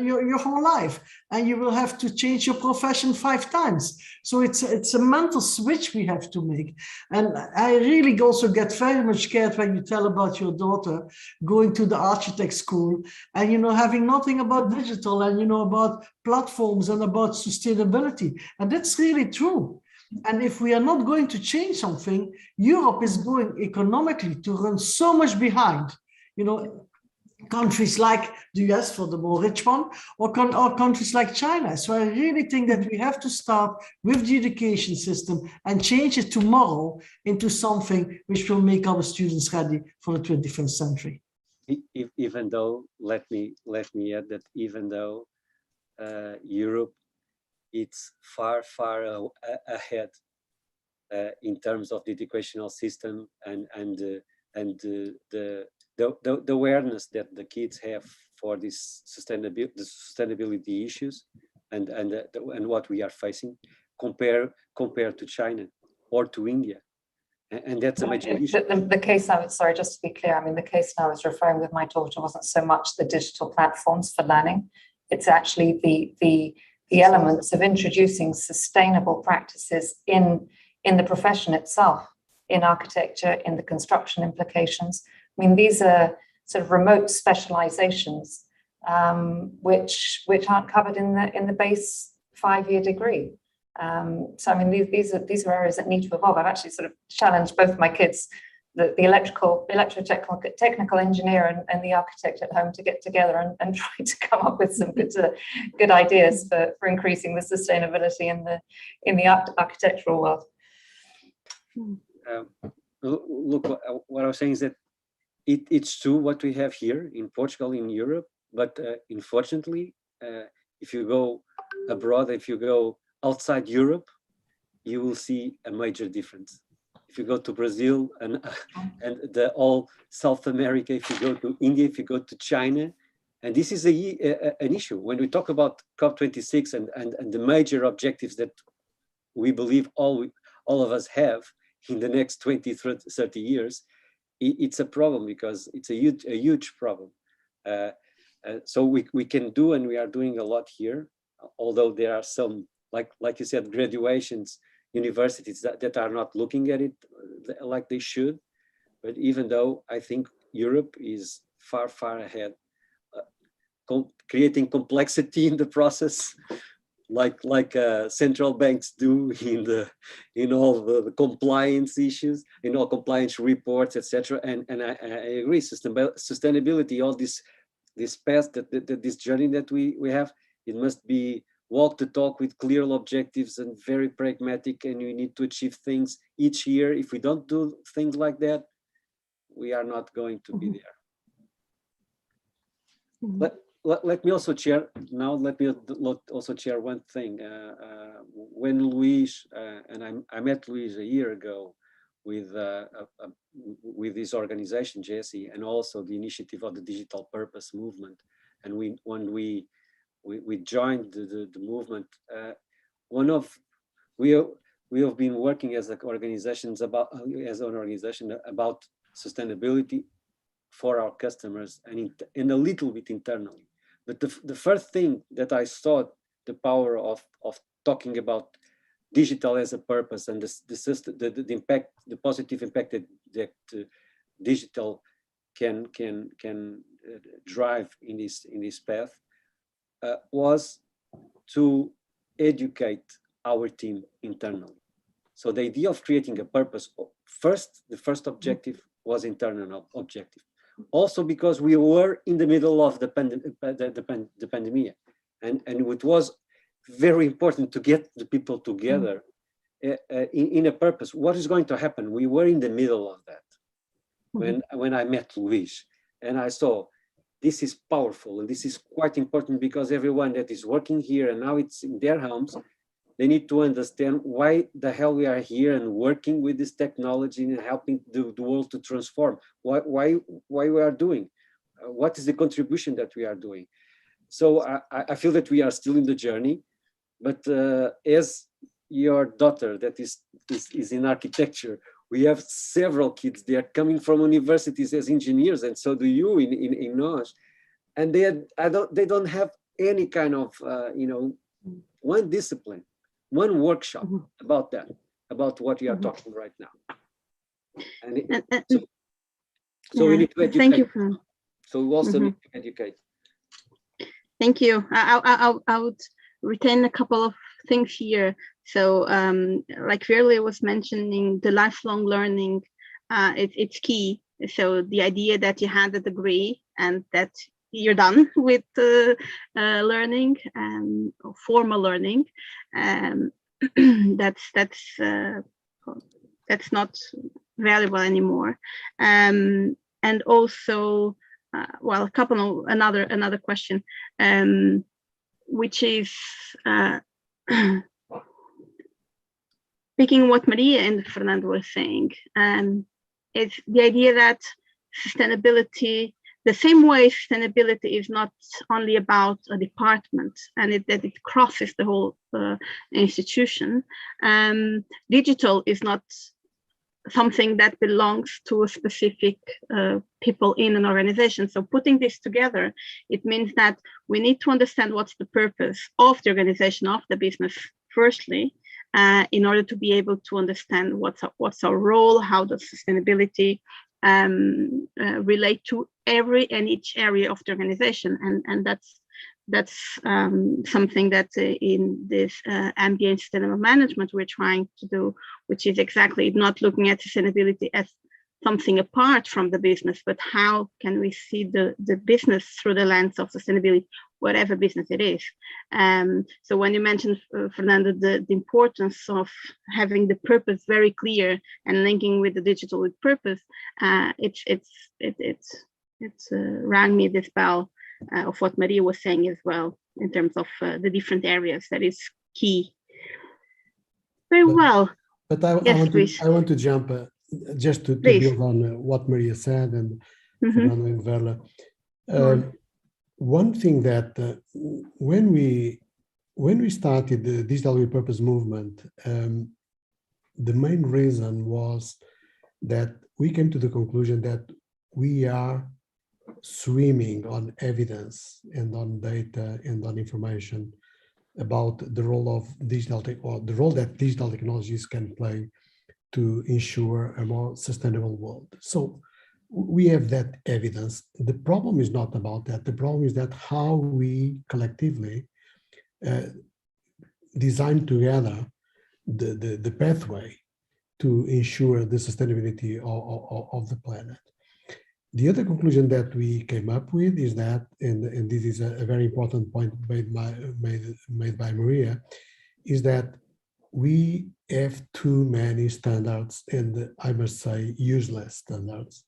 Speaker 2: your whole life, and you will have to change your profession 5 times. So it's a mental switch we have to make. And I really also get very much scared when you tell about your daughter going to the architect school and, having nothing about digital and, about platforms and about sustainability. And that's really true. And if we are not going to change something, Europe is going economically to run so much behind, countries like the US for the more rich one, or countries like China. So I really think that we have to start with the education system and change it tomorrow into something which will make our students ready for the 21st century.
Speaker 3: Even though, let me add that even though Europe, it's far ahead in terms of the educational system and the awareness that the kids have for this sustainability issues and what we are facing compared to China or to India. And that's a major issue.
Speaker 5: The case I was, sorry, just to be clear, the case I was referring with my daughter wasn't so much the digital platforms for learning. It's actually the elements of introducing sustainable practices in the profession itself, in architecture, in the construction implications. These are sort of remote specializations which aren't covered in the base 5-year degree. So these are areas that need to evolve. I've actually sort of challenged both my kids, the electrotechnical engineer and the architect at home, to get together and try to come up with some good ideas for increasing the sustainability in the architectural world.
Speaker 3: Look, what I was saying is that it's true what we have here in Portugal, in Europe, but unfortunately, if you go abroad, if you go outside Europe, you will see a major difference. If you go to Brazil and all South America, if you go to India, if you go to China, and this is an issue when we talk about COP26 and the major objectives that we believe all of us have in the next 20, 30 years, it's a problem because it's a huge problem. So we can do, and we are doing a lot here, although there are some, like you said, graduations, universities that are not looking at it like they should. But even though I think Europe is far ahead, creating complexity in the process, like central banks do in all the compliance issues, in all compliance reports, etc. And I agree, sustainability, all this path, this journey that we have, it must be walk the talk with clear objectives and very pragmatic, and we need to achieve things each year. If we don't do things like that, we are not going to be there. Let me also share now. Let me also share one thing. When Luis and I met Luis a year ago, with this organization, GeSI, and also the initiative of the Digital Purpose movement. And when we joined the movement, we have been working as an organization about sustainability for our customers and a little bit internally. But the first thing that I saw the power of talking about digital as a purpose and the impact, the positive impact that digital can drive in this path was to educate our team internally. So the idea of creating a purpose, the first objective was internal objective. Also because we were in the middle of the pandemic, and it was very important to get the people together in a purpose. What is going to happen? We were in the middle of that when I met Luis, and I saw this is powerful and this is quite important because everyone that is working here and now it's in their homes, they need to understand why the hell we are here and working with this technology and helping the world to transform. Why we are doing? What is the contribution that we are doing? So I feel that we are still in the journey, but as your daughter that is in architecture, we have several kids. They are coming from universities as engineers, and so do you in NOS, and they don't have any kind of one discipline, one workshop about that, about what we are talking right now. And so we need to educate.
Speaker 1: Thank you.
Speaker 3: So we also need to educate.
Speaker 1: Thank you. I would retain a couple of things here. So like Virli was mentioning, the lifelong learning, it's key. So the idea that you had a degree and that you're done with learning, formal learning, that's not valuable anymore. And also, well, another question, which is picking what Maria and Fernando were saying, it's the idea that sustainability, the same way sustainability is not only about a department and that it crosses the whole institution. Digital is not something that belongs to a specific people in an organization. So putting this together, it means that we need to understand what's the purpose of the organization, of the business, firstly, in order to be able to understand what's our role, how does sustainability relate to every and each area of the organization, and that's something that in this ambient sustainable management we're trying to do, which is exactly not looking at sustainability as something apart from the business, but how can we see the business through the lens of sustainability, whatever business it is. So when you mentioned, Fernando, the importance of having the purpose very clear and linking with the digital with purpose, it's rang me this bell of what Maria was saying as well, in terms of the different areas that is key. Very well.
Speaker 4: But I want to jump just to build on what Maria said and Fernando and Verla. One thing that when we started the Digital with Purpose movement, the main reason was that we came to the conclusion that we are swimming on evidence and on data and on information about the role of the role that digital technologies can play to ensure a more sustainable world. So we have that evidence. The problem is not about that. The problem is that how we collectively design together the pathway to ensure the sustainability of the planet. The other conclusion that we came up with is that, and this is a very important point made by Maria, is that we have too many standards, and I must say useless standards,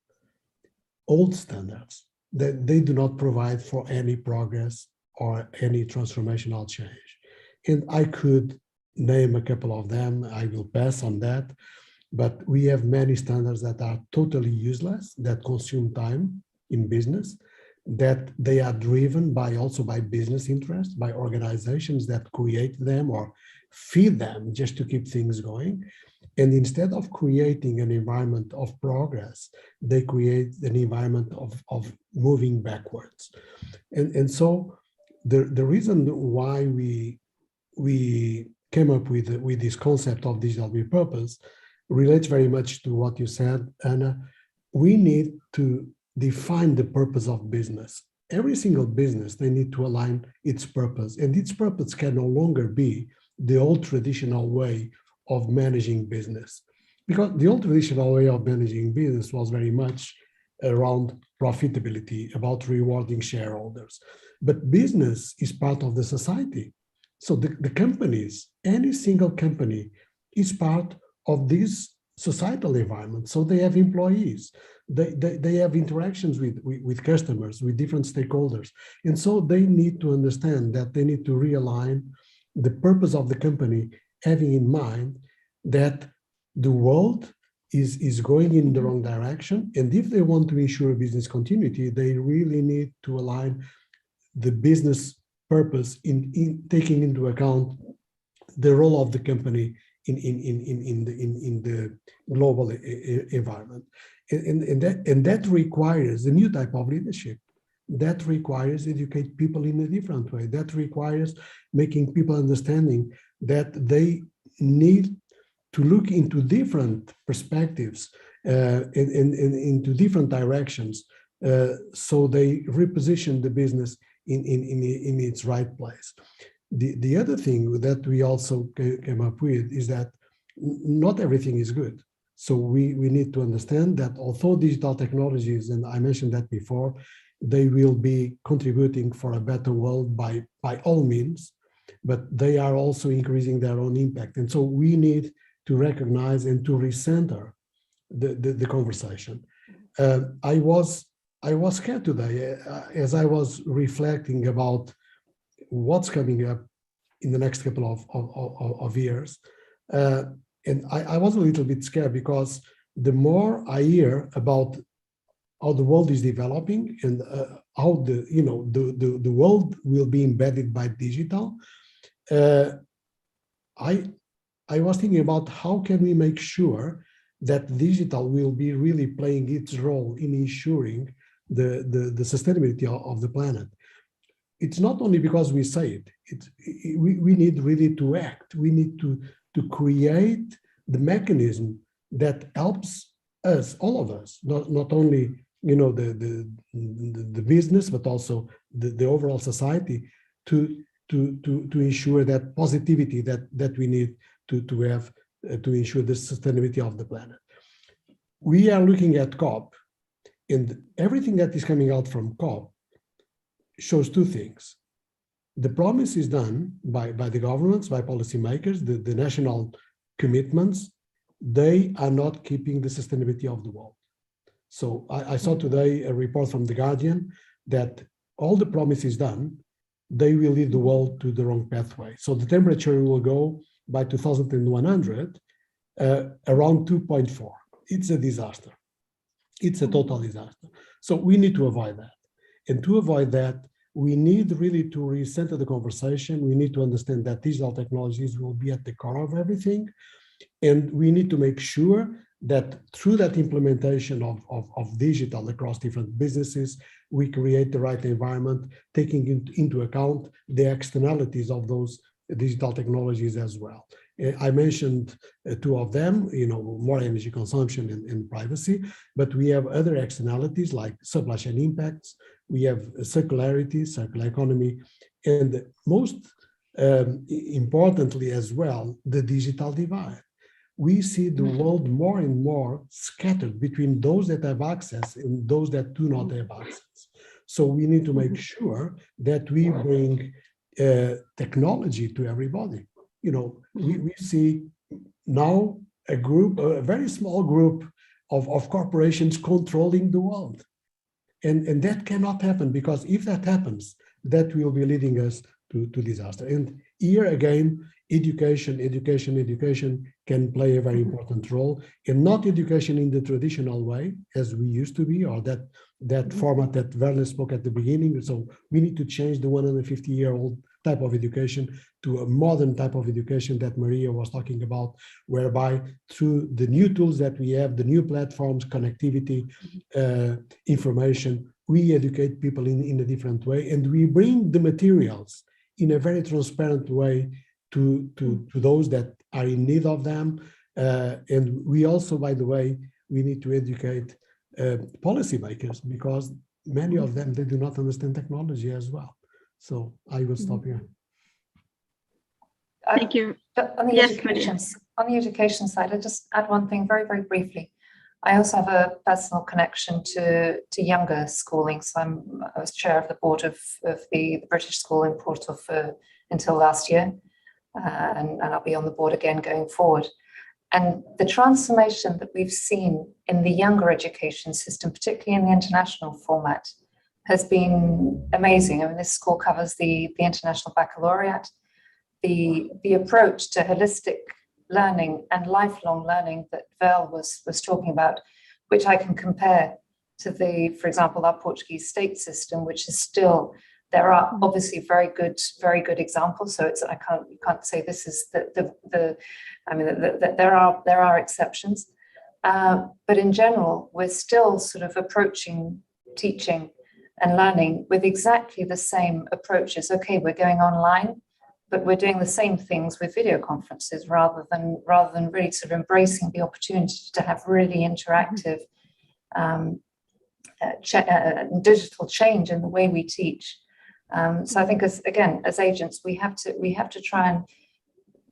Speaker 4: old standards, that they do not provide for any progress or any transformational change. And I could name a couple of them. I will pass on that. but we have many standards that are totally useless, that consume time in business, that they are driven by also by business interests, by organizations that create them or feed them just to keep things going. And instead of creating an environment of progress, they create an environment of moving backwards. And so the reason why we came up with this concept of digital repurpose relates very much to what you said, Anna. We need to define the purpose of business. Every single business, they need to align its purpose, and its purpose can no longer be the old traditional way of managing business. Because the old traditional way of managing business was very much around profitability, about rewarding shareholders. But business is part of the society. So the companies, any single company is part of this societal environment. So they have employees, they have interactions with customers, with different stakeholders. And so they need to understand that they need to realign the purpose of the company, having in mind that the world is going in the wrong direction. And if they want to ensure business continuity, they really need to align the business purpose in taking into account the role of the company in the global environment. And that requires a new type of leadership. That requires educate people in a different way. That requires making people understanding that they need to look into different perspectives and into different directions, so they reposition the business in its right place. The other thing that we also came up with is that not everything is good. So we need to understand that although digital technologies, and I mentioned that before, they will be contributing for a better world by all means, but they are also increasing their own impact. And so we need to recognize and to recenter the conversation. I was scared today as I was reflecting about what's coming up in the next couple of years. And I was a little bit scared because the more I hear about how the world is developing and how the world will be embedded by digital, I was thinking about how can we make sure that digital will be really playing its role in ensuring the sustainability of the planet. It's not only because we say it, we need really to act. We need to create the mechanism that helps us, all of us, not only the business, but also the overall society to ensure that positivity that we need to have to ensure the sustainability of the planet. We are looking at COP, and everything that is coming out from COP shows two things. The promise is done by the governments, by policymakers, the national commitments. They are not keeping the sustainability of the world. So I saw today a report from The Guardian that all the promise is done, they will lead the world to the wrong pathway. So the temperature will go by 2100 around 2.4. It's a disaster. It's a total disaster. So we need to avoid that. And to avoid that, we need really to recenter the conversation. We need to understand that digital technologies will be at the core of everything. And we need to make sure that through that implementation of digital across different businesses, we create the right environment, taking into account the externalities of those digital technologies as well. I mentioned two of them, more energy consumption and privacy, but we have other externalities like supply chain impacts. We have circularity, circular economy, and most importantly as well, the digital divide. We see the world more and more scattered between those that have access and those that do not have access. So we need to make sure that we bring technology to everybody. We see now a very small group of corporations controlling the world. And that cannot happen, because if that happens, that will be leading us to disaster. And here again, education can play a very important role, and not education in the traditional way as we used to be, or that format that Werner spoke at the beginning. So we need to change the 150-year-old type of education to a modern type of education that Maria was talking about, whereby through the new tools that we have, the new platforms, connectivity, information, we educate people in a different way, and we bring the materials in a very transparent way to those that are in need of them. And we also, by the way, we need to educate policymakers, because many of them, they do not understand technology as well. So I will stop here.
Speaker 1: Thank you.
Speaker 5: On the, on the education side, I'll just add one thing very, very briefly. I also have a personal connection to younger schooling. So I was chair of the board of the British School in Porto until last year. And I'll be on the board again going forward. And the transformation that we've seen in the younger education system, particularly in the international format, has been amazing. I mean, this school covers the International Baccalaureate, the approach to holistic learning and lifelong learning that Vel was talking about, which I can compare to for example, our Portuguese state system, which is still, there are obviously very good examples. So you can't say this is there are exceptions, but in general, we're still sort of approaching teaching and learning with exactly the same approaches. Okay, we're going online, but we're doing the same things with video conferences rather than really sort of embracing the opportunity to have really interactive digital change in the way we teach. So I think as agents, we have to try and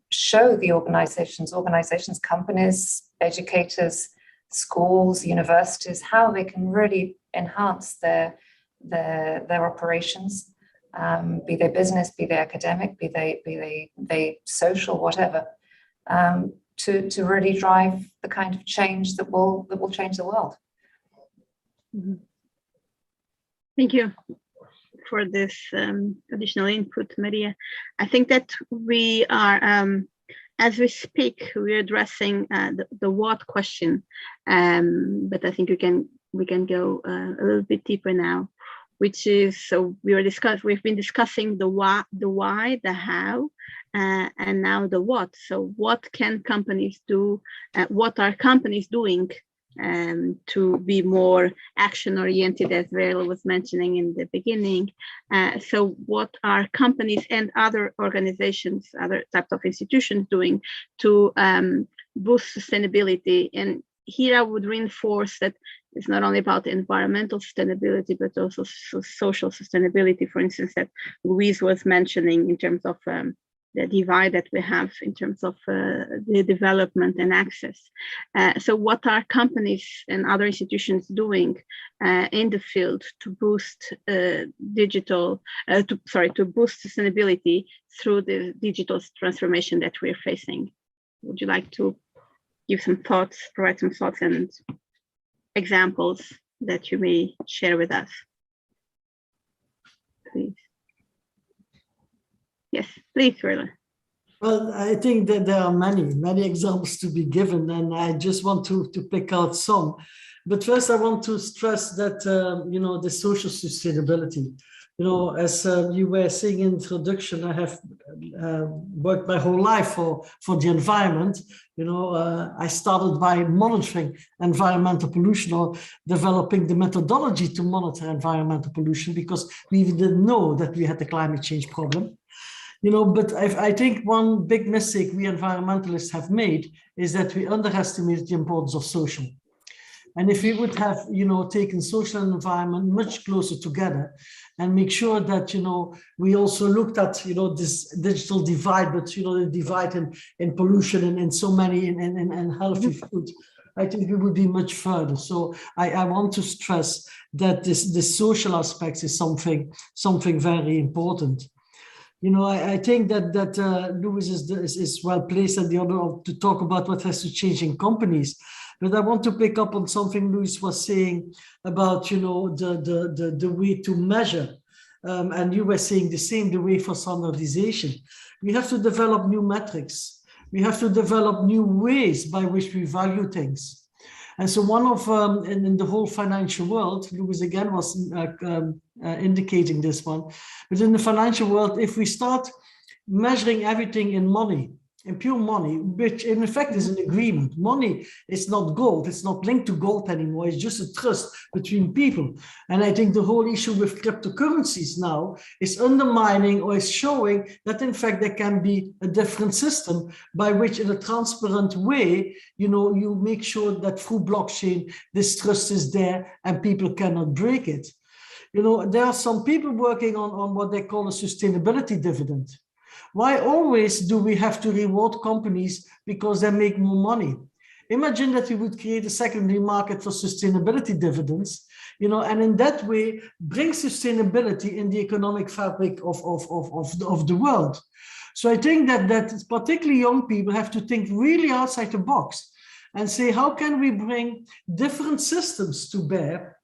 Speaker 5: show the organizations, companies, educators, schools, universities, how they can really enhance their operations, be they business, be they academic, be they social, whatever, to really drive the kind of change that will change the world.
Speaker 1: Thank you for this additional input, Maria. I think that we are, as we speak, we're addressing the what question, but I think we can go a little bit deeper now, which is, so we've been discussing the why, the how, and now the what. So what can companies do? What are companies doing to be more action-oriented, as Vel was mentioning in the beginning? So what are companies and other organizations, other types of institutions doing to boost sustainability? And here I would reinforce that it's not only about environmental sustainability, but also social sustainability, for instance, that Louise was mentioning in terms of the divide that we have in terms of the development and access. So what are companies and other institutions doing in the field to boost to boost sustainability through the digital transformation that we're facing? Would you like to give some thoughts, provide some thoughts and examples that you may share with us, please? Yes, please, Werner.
Speaker 2: Well, I think that there are many examples to be given, and I just want to pick out some. But first, I want to stress that the social sustainability. As you were saying in introduction, I have worked my whole life for the environment. I started by monitoring environmental pollution, or developing the methodology to monitor environmental pollution, because we even didn't know that we had the climate change problem. But I think one big mistake we environmentalists have made is that we underestimate the importance of social. And if we would have, taken social and environment much closer together, and make sure that, we also looked at, this digital divide, but, the divide in pollution and in so many, in healthy food, I think we would be much further. So I want to stress that this social aspect is something very important. I think that Louis is well placed at the other to talk about what has to change in companies. But I want to pick up on something Louis was saying about, the way to measure. And you were saying the way for standardization. we have to develop new metrics. We have to develop new ways by which we value things. And so one of, in the whole financial world, Louis again was indicating this one, but in the financial world, if we start measuring everything in money, in pure money, which in effect is an agreement. Money is not gold, it's not linked to gold anymore, it's just a trust between people. And I think the whole issue with cryptocurrencies now is undermining or is showing that in fact there can be a different system by which in a transparent way, you make sure that through blockchain, this trust is there and people cannot break it. There are some people working on what they call a sustainability dividend. Why always do we have to reward companies because they make more money? Imagine that we would create a secondary market for sustainability dividends, and in that way bring sustainability in the economic fabric of the world. So I think that particularly young people have to think really outside the box and say, how can we bring different systems to bear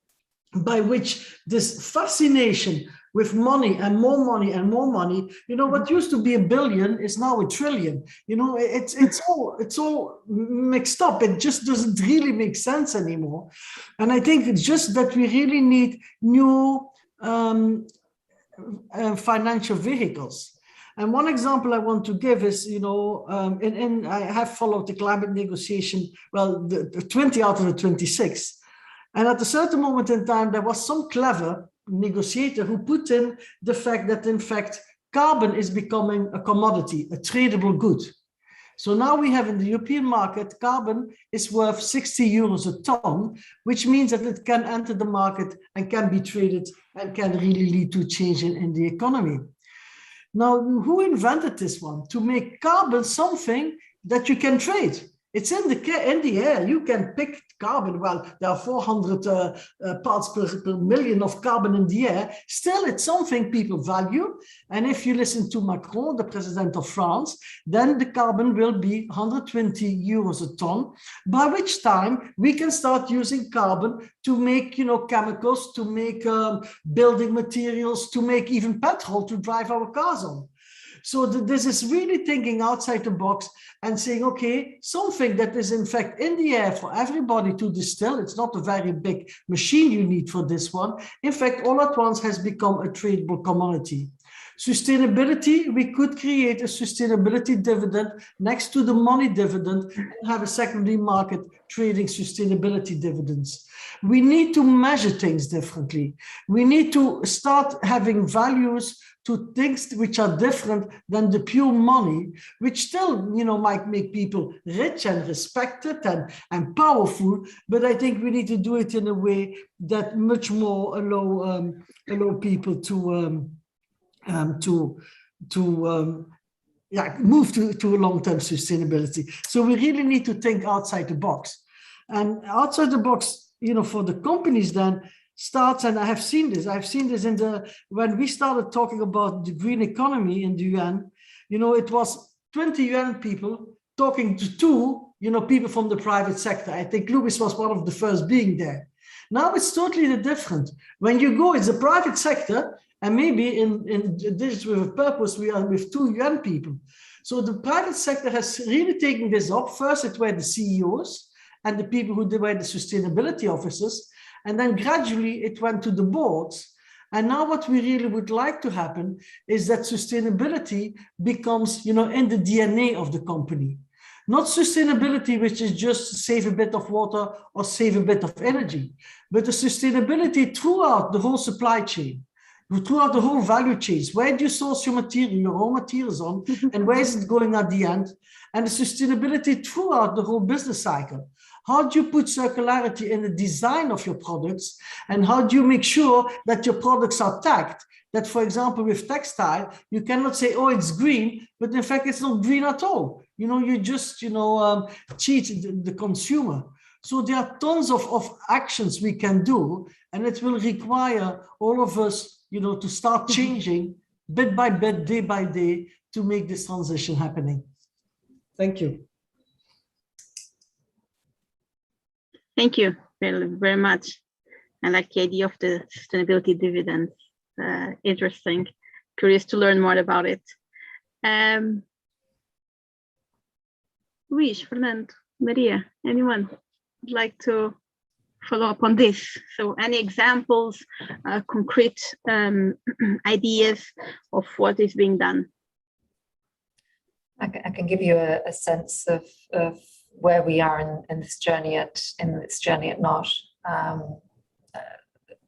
Speaker 2: by which this fascination with money and more money and more money, what used to be $1 billion is now $1 trillion. It's all mixed up. It just doesn't really make sense anymore. And I think it's just that we really need new financial vehicles. And one example I want to give is, I have followed the climate negotiation, well, the 20 out of the 26. And at a certain moment in time, there was some clever negotiator who put in the fact that, in fact, carbon is becoming a commodity, a tradable good. So now we have in the European market, carbon is worth 60 euros a ton, which means that it can enter the market and can be traded and can really lead to change in the economy. Now, who invented this one? To make carbon something that you can trade. It's in the air. You can pick carbon. Well, there are 400 parts per million of carbon in the air. Still, it's something people value. And if you listen to Macron, the president of France, then the carbon will be 120 euros a ton, by which time we can start using carbon to make, chemicals, to make building materials, to make even petrol to drive our cars on. So this is really thinking outside the box and saying, okay, something that is in fact in the air for everybody to distill. It's not a very big machine you need for this one. In fact, all at once has become a tradable commodity. Sustainability, we could create a sustainability dividend next to the money dividend and have a secondary market trading sustainability dividends. We need to measure things differently. We need to start having values to things which are different than the pure money, which still, might make people rich and respected and powerful. But I think we need to do it in a way that much more allow people to move to a long-term sustainability. So we really need to think outside the box. And outside the box, for the companies then, starts, and I have seen this when we started talking about the green economy in the UN, it was 20 UN people talking to 2, people from the private sector. I think Louis was one of the first being there. Now it's totally different. When you go, it's the private sector, and maybe in this with a purpose, we are with 2 UN people. So the private sector has really taken this up. First, it were the CEOs and the people who were the sustainability officers. And then gradually it went to the boards. And now what we really would like to happen is that sustainability becomes, in the DNA of the company. Not sustainability, which is just save a bit of water or save a bit of energy, but the sustainability throughout the whole supply chain, throughout the whole value chains. Where do you source your material, your raw materials on, and where is it going at the end? And the sustainability throughout the whole business cycle. How do you put circularity in the design of your products? And how do you make sure that your products are tagged? That, for example, with textile, you cannot say, oh, it's green, but in fact, it's not green at all. You just, cheat the consumer. So there are tons of actions we can do, and it will require all of us, to start changing bit by bit, day by day, to make this transition happening. Thank you.
Speaker 1: Thank you very, very much. I like the idea of the sustainability dividends. Interesting. Curious to learn more about it. Luis, Fernando, Maria, anyone would like to follow up on this? So any examples, concrete ideas of what is being done?
Speaker 5: I can give you a sense of where we are in this journey at NOT.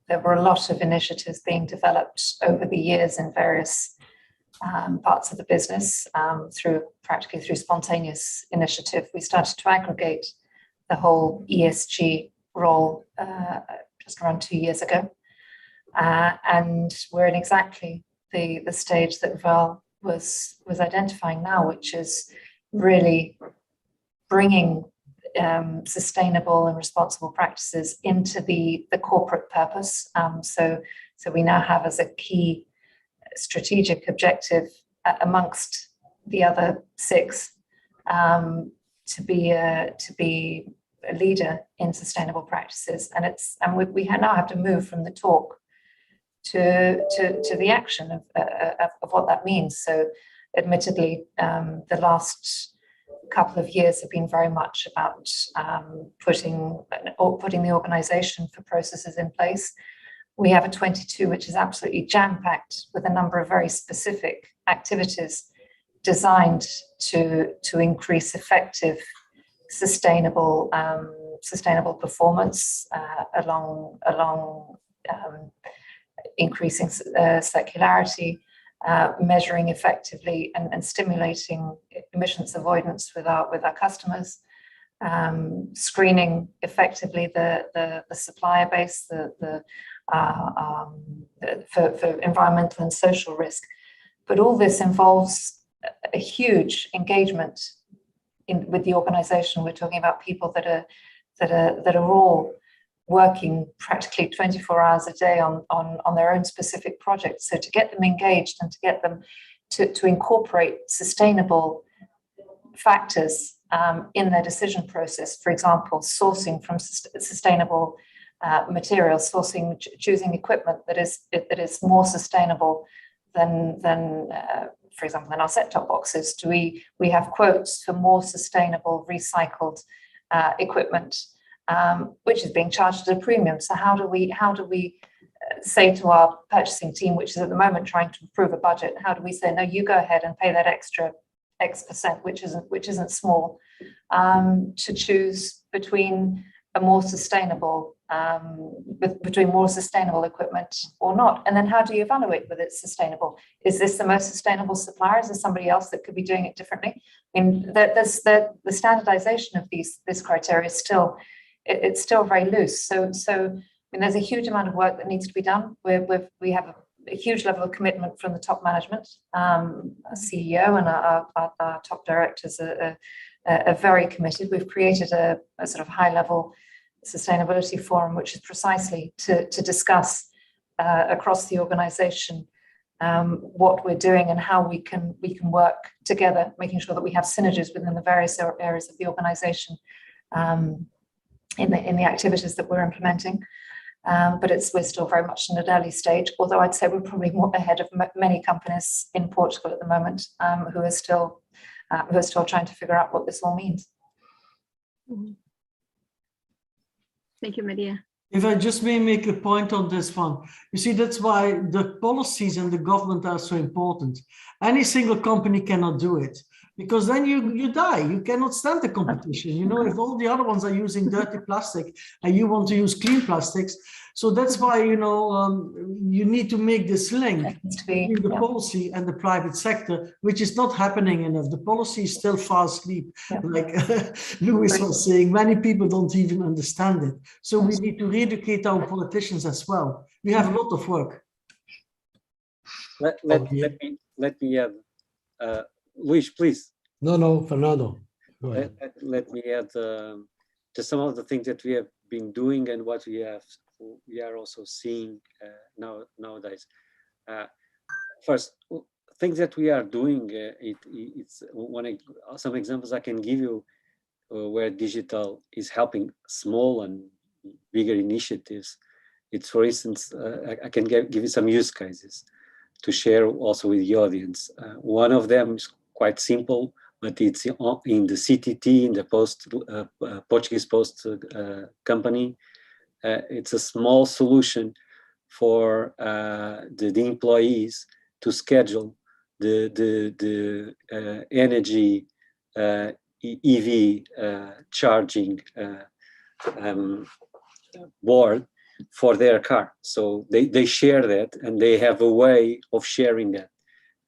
Speaker 5: There were a lot of initiatives being developed over the years in various parts of the business practically through spontaneous initiative. We started to aggregate the whole ESG role just around 2 years ago, and we're in exactly the stage that Val was identifying now, which is really bringing sustainable and responsible practices into the corporate purpose. So we now have as a key strategic objective amongst the other 6 to be a leader in sustainable practices, and we now have to move from the talk to the action of what that means. So admittedly, the last couple of years have been very much about putting the organization for processes in place. We have a 22, which is absolutely jam-packed with a number of very specific activities designed to increase effective, sustainable performance along increasing circularity, measuring effectively and stimulating emissions avoidance with our customers, screening effectively the supplier base for environmental and social risk. But all this involves a huge engagement with the organization. We're talking about people that are all working practically 24 hours a day on their own specific projects. So to get them engaged and to get them to incorporate sustainable factors in their decision process, for example, sourcing from sustainable materials, choosing equipment that is more sustainable than for example, in our set-top boxes, we have quotes for more sustainable recycled equipment, which is being charged at a premium. So how do we say to our purchasing team, which is at the moment trying to approve a budget, how do we say, no, you go ahead and pay that extra X%, which isn't small, to choose between more sustainable equipment or not? And then how do you evaluate whether it's sustainable? Is this the most sustainable supplier? Is there somebody else that could be doing it differently? I mean, the standardization of this criteria is still very loose. So I mean, there's a huge amount of work that needs to be done. We have a huge level of commitment from the top management. Our CEO and our top directors are very committed. We've created a sort of high-level sustainability forum, which is precisely to discuss across the organization what we're doing and how we can work together, making sure that we have synergies within the various areas of the organization in the activities that we're implementing. But we're still very much in an early stage, although I'd say we're probably more ahead of many companies in Portugal at the moment who are still trying to figure out what this all means.
Speaker 1: Thank you, Maria.
Speaker 2: If I just may make a point on this one, you see, that's why the policies and the government are so important. Any single company cannot do it, because then you die. You cannot stand the competition. You know, if all the other ones are using dirty plastic and you want to use clean plastics. So that's why, you know, you need to make this link between the policy and the private sector, which is not happening enough. The policy is still fast asleep. Like Louis was saying, many people don't even understand it. So we need to re-educate our politicians as well. We have a lot of work.
Speaker 3: Let me add, Luis, please.
Speaker 4: No, Fernando. Go ahead.
Speaker 3: Let me add to some of the things that we have been doing and what we are also seeing nowadays. First, things that we are doing, some examples I can give you where digital is helping small and bigger initiatives. It's, for instance, I can give you some use cases. to share also with the audience. One of them is quite simple, but it's in the CTT, in the Portuguese Post company. It's a small solution for the employees to schedule the energy EV charging board for their car. So they share that, and they have a way of sharing that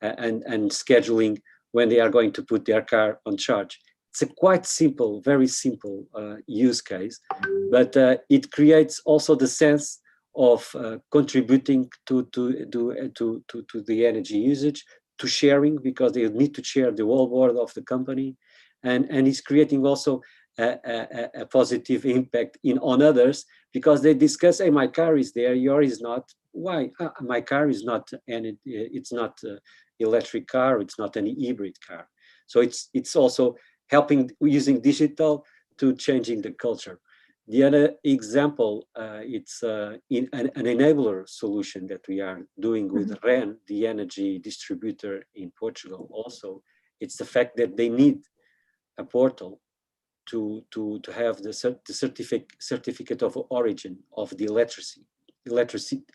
Speaker 3: and scheduling when they are going to put their car on charge. It's a quite simple, very simple use case, but it creates also the sense of contributing to the energy usage, to sharing, because they need to share the whole board of the company, and it's creating also a positive impact on others, because they discuss, hey, my car is there, yours is not. Why? My car is not, and it's not electric car, it's not an hybrid car. So it's also helping using digital to changing the culture. The other example, it's in an enabler solution that we are doing with REN, the energy distributor in Portugal. Also, it's the fact that they need a portal to have the certificate of origin of the electricity,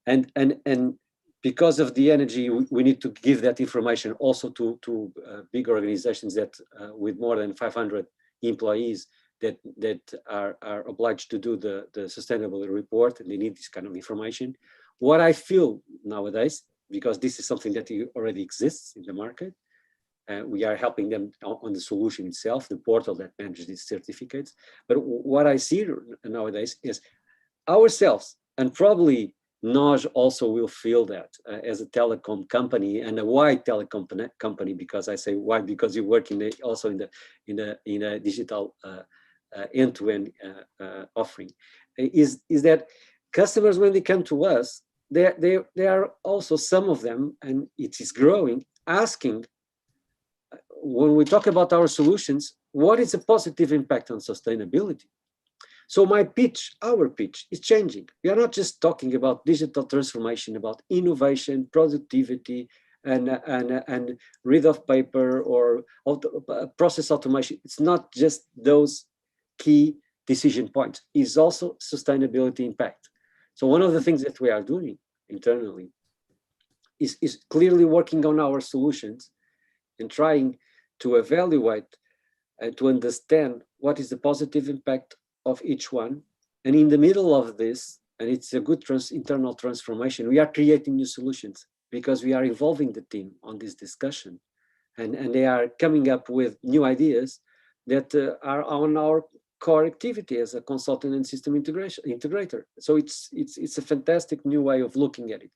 Speaker 3: and because of the energy, we need to give that information also to big organizations that with more than 500 employees that are obliged to do the sustainability report, and they need this kind of information. What I feel nowadays, because this is something that already exists in the market, we are helping them on the solution itself, the portal that manages these certificates. But what I see nowadays is ourselves, and probably NOS also will feel that as a telecom company, and a wide telecom company, because I say why, because you work also in a digital end-to-end offering, is that customers, when they come to us, they are also, some of them, and it is growing, asking, when we talk about our solutions, what is a positive impact on sustainability? So my pitch, our pitch, is changing. We are not just talking about digital transformation, about innovation, productivity, and rid of paper or process automation. It's not just those key decision points. It's also sustainability impact. So one of the things that we are doing internally is clearly working on our solutions and trying to evaluate and to understand what is the positive impact of each one. And in the middle of this, and it's a good internal transformation, we are creating new solutions because we are involving the team on this discussion, and they are coming up with new ideas that are on our core activity as a consultant and system integrator. So it's a fantastic new way of looking at it.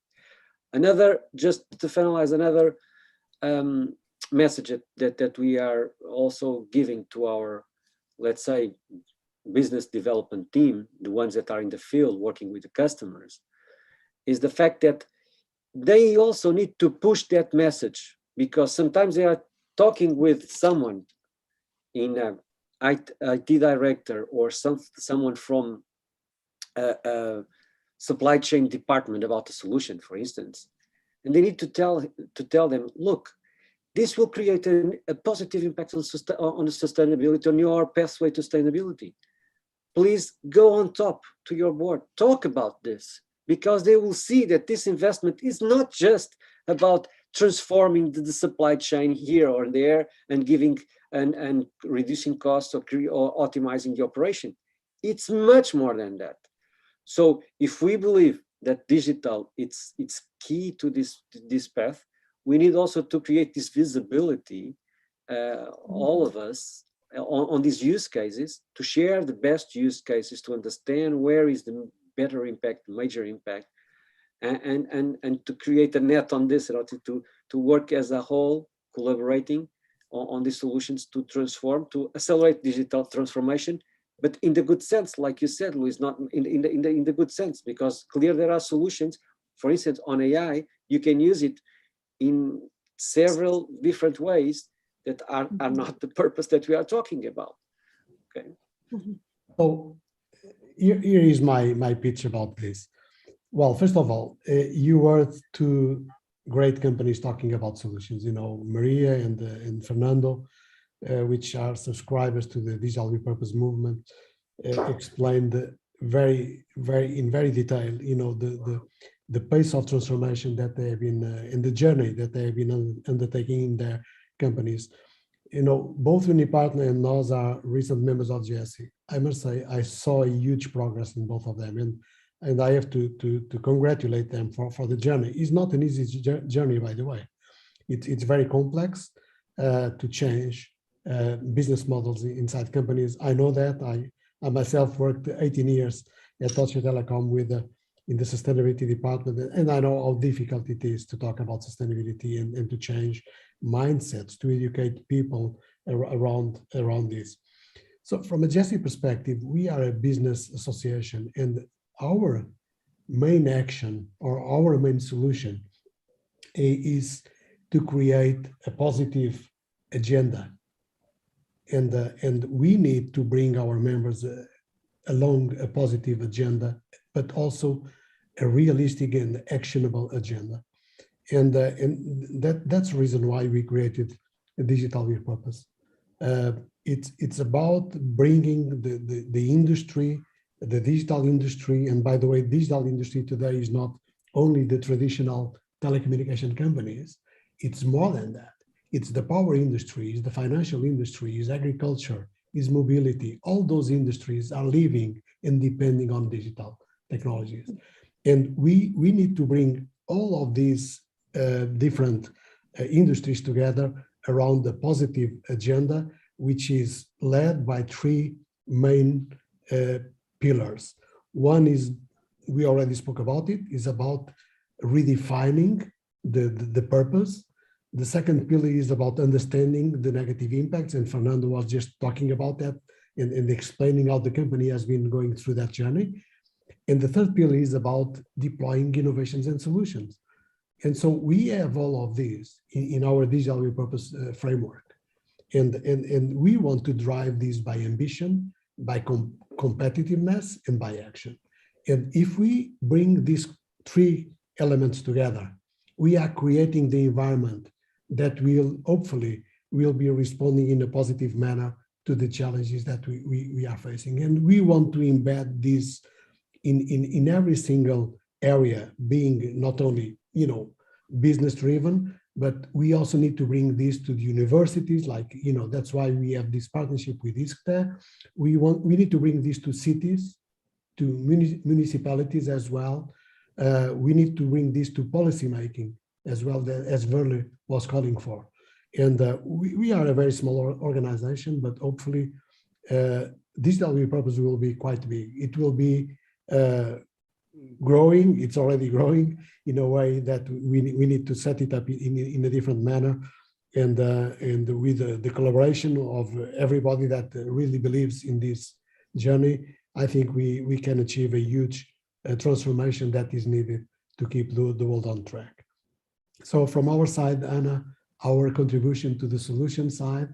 Speaker 3: Another, just to finalize, another message that we are also giving to our, let's say, business development team, the ones that are in the field working with the customers, is the fact that they also need to push that message, because sometimes they are talking with someone in a IT director or someone from a supply chain department about a solution, for instance, and they need to tell them, look, this will create a positive impact on sustainability, on your pathway to sustainability. Please go on top to your board, talk about this, because they will see that this investment is not just about transforming the supply chain here or there and giving and reducing costs or optimizing the operation. It's much more than that. So if we believe that digital it's key to this path, we need also to create this visibility, all of us, on these use cases, to share the best use cases, to understand where is the better impact, major impact, and to create a net on this, to work as a whole, collaborating on these solutions to transform, to accelerate digital transformation, but in the good sense, like you said, Luis, not in the good sense, because clear there are solutions. For instance, on AI, you can use it in several different ways that are not the purpose that we are talking about. Okay.
Speaker 4: So here is my pitch about this. Well, first of all, you were two great companies talking about solutions, you know, Maria and Fernando, which are subscribers to the digital repurpose movement, explained in very detail, you know, the pace of transformation that they have been in the journey that they have been undertaking in their companies. You know, both Unipartner and NOS are recent members of GeSI. I must say, I saw a huge progress in both of them, and I have to congratulate them for the journey. It's not an easy journey, by the way. It's very complex to change business models inside companies. I know that. I myself worked 18 years at Deutsche Telekom in the sustainability department, and I know how difficult it is to talk about sustainability and to change mindsets, to educate people around this. So from a GeSI perspective, we are a business association, and our main action or our main solution is to create a positive agenda. And we need to bring our members along a positive agenda, but also a realistic and actionable agenda. And that's the reason why we created a digital repurpose. It's about bringing the industry, the digital industry, and by the way, digital industry today is not only the traditional telecommunication companies, it's more than that. It's the power industry, it's the financial industry, it's agriculture, it's mobility. All those industries are living and depending on digital technologies. And we need to bring all of these different industries together around the positive agenda, which is led by three main pillars. One is, we already spoke about it, is about redefining the purpose. The second pillar is about understanding the negative impacts, and Fernando was just talking about that and explaining how the company has been going through that journey. And the third pillar is about deploying innovations and solutions. And so we have all of these in our digital repurpose framework. And we want to drive this by ambition, by competitiveness, and by action. And if we bring these three elements together, we are creating the environment that will hopefully will be responding in a positive manner to the challenges that we are facing. And we want to embed this in every single area, being not only, you know, business driven, but we also need to bring this to the universities, like, you know, that's why we have this partnership with Iscte. We need to bring this to cities, to municipalities as well. We need to bring this to policymaking as well, as Werner was calling for. And we are a very small organization, but hopefully digital repurpose will be quite big. It will be growing. It's already growing in a way that we need to set it up in a different manner, and with the collaboration of everybody that really believes in this journey, I think we can achieve a huge transformation that is needed to keep the world on track. So from our side, Anna, our contribution to the solution side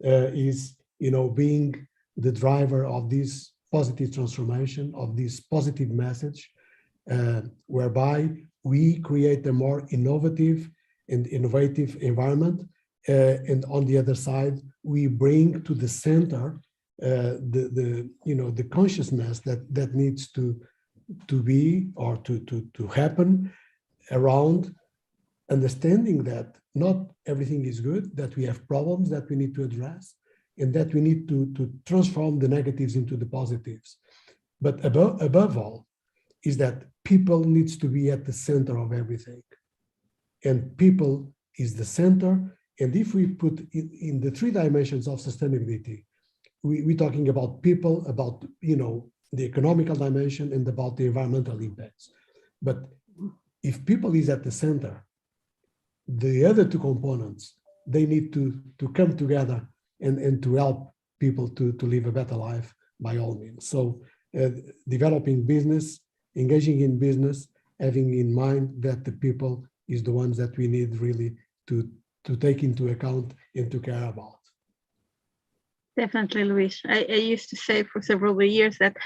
Speaker 4: is, you know, being the driver of this positive transformation, of this positive message, whereby we create a more innovative and innovative environment. And on the other side, we bring to the center the consciousness that needs to be or to happen around understanding that not everything is good, that we have problems that we need to address, and that we need to transform the negatives into the positives. But above all, is that people needs to be at the center of everything. And people is the center. And if we put in the three dimensions of sustainability, we're talking about people, about, you know, the economical dimension, and about the environmental impacts. But if people is at the center, the other two components, they need to come together and to help people to live a better life by all means. So developing business, engaging in business, having in mind that the people is the ones that we need really to take into account and to care about.
Speaker 1: Definitely, Luis. I used to say for several years that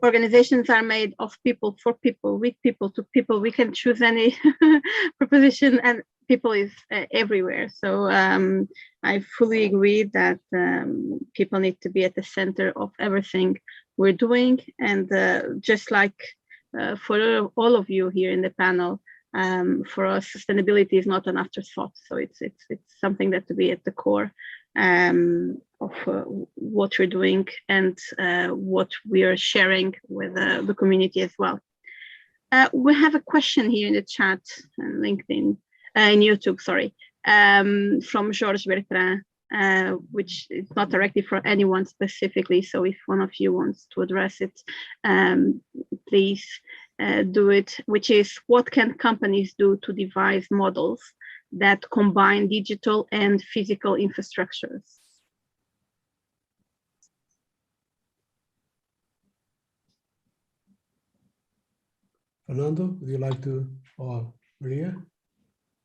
Speaker 1: organizations are made of people, for people, with people, to people. We can choose any proposition, and people is everywhere. So I fully agree that people need to be at the center of everything we're doing. And just like for all of you here in the panel, for us, sustainability is not an afterthought. So it's something that to be at the core of what we're doing and what we are sharing with the community as well. We have a question here in the chat and LinkedIn, in YouTube, sorry, from Georges Bertrand, which is not directly for anyone specifically. So if one of you wants to address it, please do it, which is, what can companies do to devise models that combine digital and physical infrastructures?
Speaker 4: Fernando, would you like to, or Maria?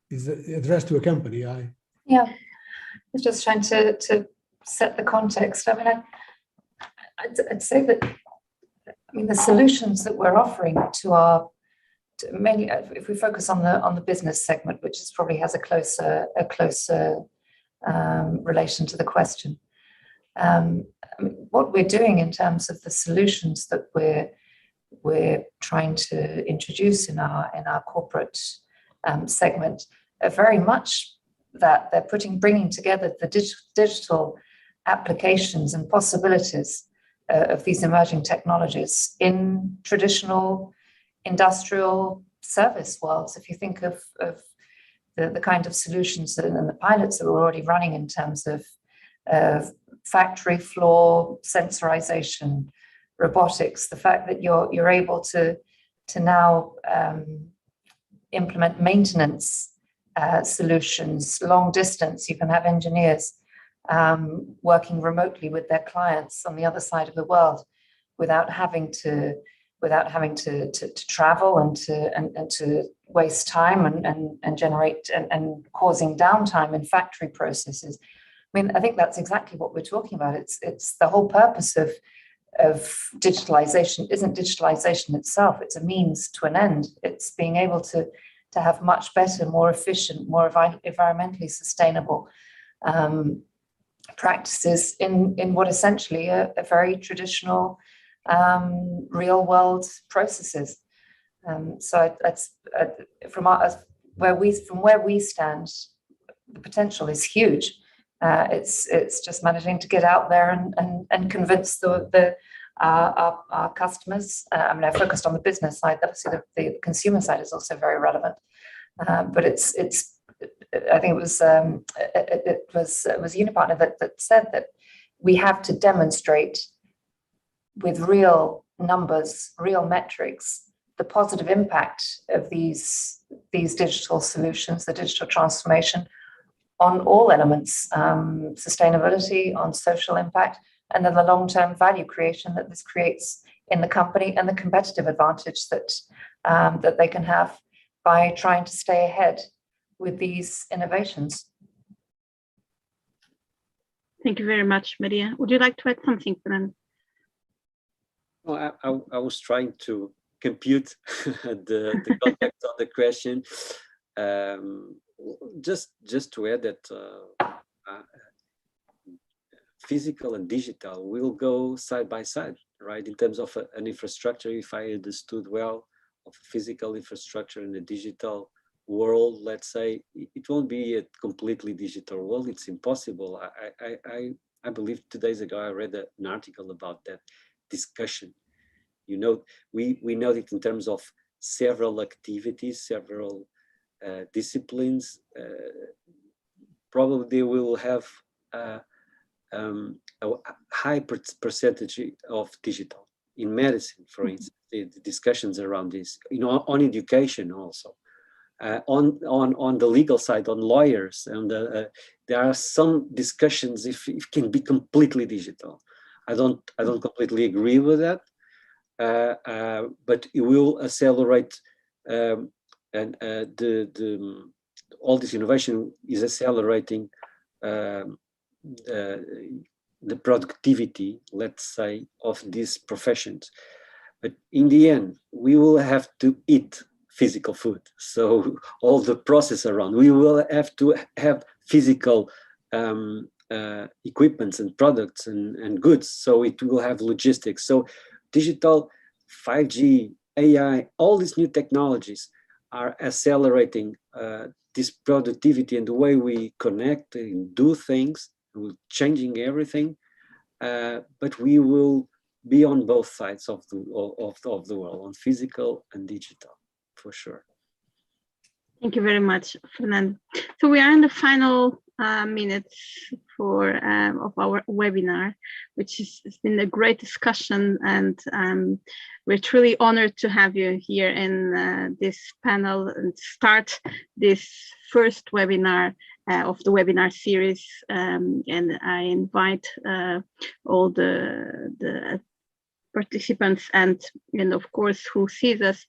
Speaker 4: Is it addressed to a company?
Speaker 5: Yeah, I was just trying to set the context. I mean, I'd say that, I mean, the solutions that we're offering to mainly, if we focus on the business segment, which is probably has a closer relation to the question. I mean, what we're doing in terms of the solutions that we're trying to introduce in our corporate segment are very much that they're bringing together the digital applications and possibilities of these emerging technologies in traditional industrial service worlds. If you think of the kind of solutions and the pilots that we're already running in terms of factory floor sensorization, robotics, the fact that you're able to now implement maintenance solutions, long distance. You can have engineers working remotely with their clients on the other side of the world without having to travel and to waste time and generate and causing downtime in factory processes. I mean, I think that's exactly what we're talking about. It's the whole purpose of digitalization isn't digitalization itself. It's a means to an end. It's being able to have much better, more efficient, more environmentally sustainable practices in what essentially are very traditional real world processes. So that's from where we stand, the potential is huge. It's just managing to get out there and convince our customers. I mean, I focused on the business side. Obviously, the consumer side is also very relevant. But it's. I think it was Unipartner that said that we have to demonstrate with real numbers, real metrics, the positive impact of these digital solutions, the digital transformation, on all elements, sustainability, on social impact, and then the long-term value creation that this creates in the company and the competitive advantage that they can have by trying to stay ahead with these innovations.
Speaker 1: Thank you very much, Maria. Would you like to add something, Fernando?
Speaker 3: Well, I was trying to compute the context of the question. Just to add that physical and digital will go side by side, right? In terms of an infrastructure, if I understood well, of physical infrastructure in the digital world, let's say, it won't be a completely digital world. It's impossible. I believe 2 days ago I read an article about that discussion. You know, we know it in terms of several activities, several disciplines. Probably they will have a high percentage of digital in medicine, for instance. The discussions around this, you know, on education also, on the legal side, on lawyers, and there are some discussions if it can be completely digital. I don't completely agree with that, but it will accelerate, and all this innovation is accelerating the productivity, let's say, of these professions. But in the end, we will have to eat physical food. So all the process around, we will have to have physical equipments and products and goods. So it will have logistics. So digital, 5G, AI, all these new technologies are accelerating this productivity and the way we connect and do things, changing everything. But we will be on both sides of the world, on physical and digital, for sure.
Speaker 1: Thank you very much, Fernando. So we are in the final minutes of our webinar, which has been a great discussion, and we're truly honored to have you here in this panel and start this first webinar of the webinar series. And I invite all the participants and of course who sees us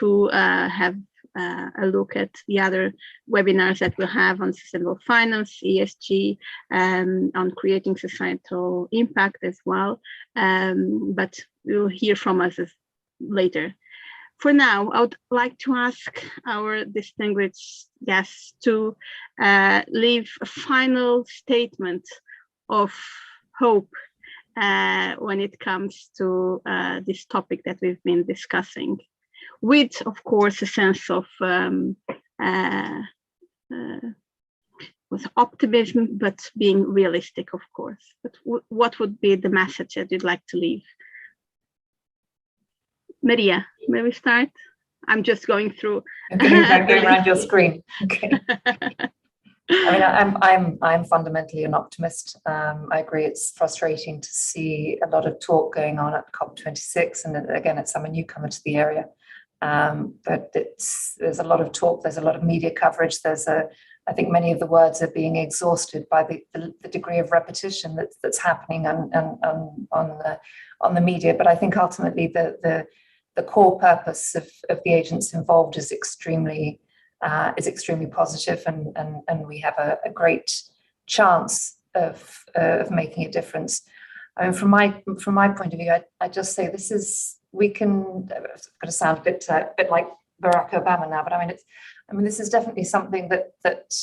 Speaker 1: to have a look at the other webinars that we'll have on sustainable finance, ESG, on creating societal impact as well. But you'll hear from us later. For now, I would like to ask our distinguished guests to leave a final statement of hope when it comes to this topic that we've been discussing, with, of course, a sense of with optimism, but being realistic, of course. But what would be the message that you'd like to leave? Maria, may we start? I'm just going through.
Speaker 5: Going around your screen. Okay. I mean, I'm fundamentally an optimist. I agree. It's frustrating to see a lot of talk going on at COP26, and again, it's I'm a newcomer to the area. But there's a lot of talk. There's a lot of media coverage. I think many of the words are being exhausted by the degree of repetition that's happening on the media. But I think ultimately the core purpose of the agents involved is extremely positive, and we have a great chance of making a difference. I mean, from my point of view, I just say we can. It's going to sound a bit like Barack Obama now, but I mean, this is definitely something that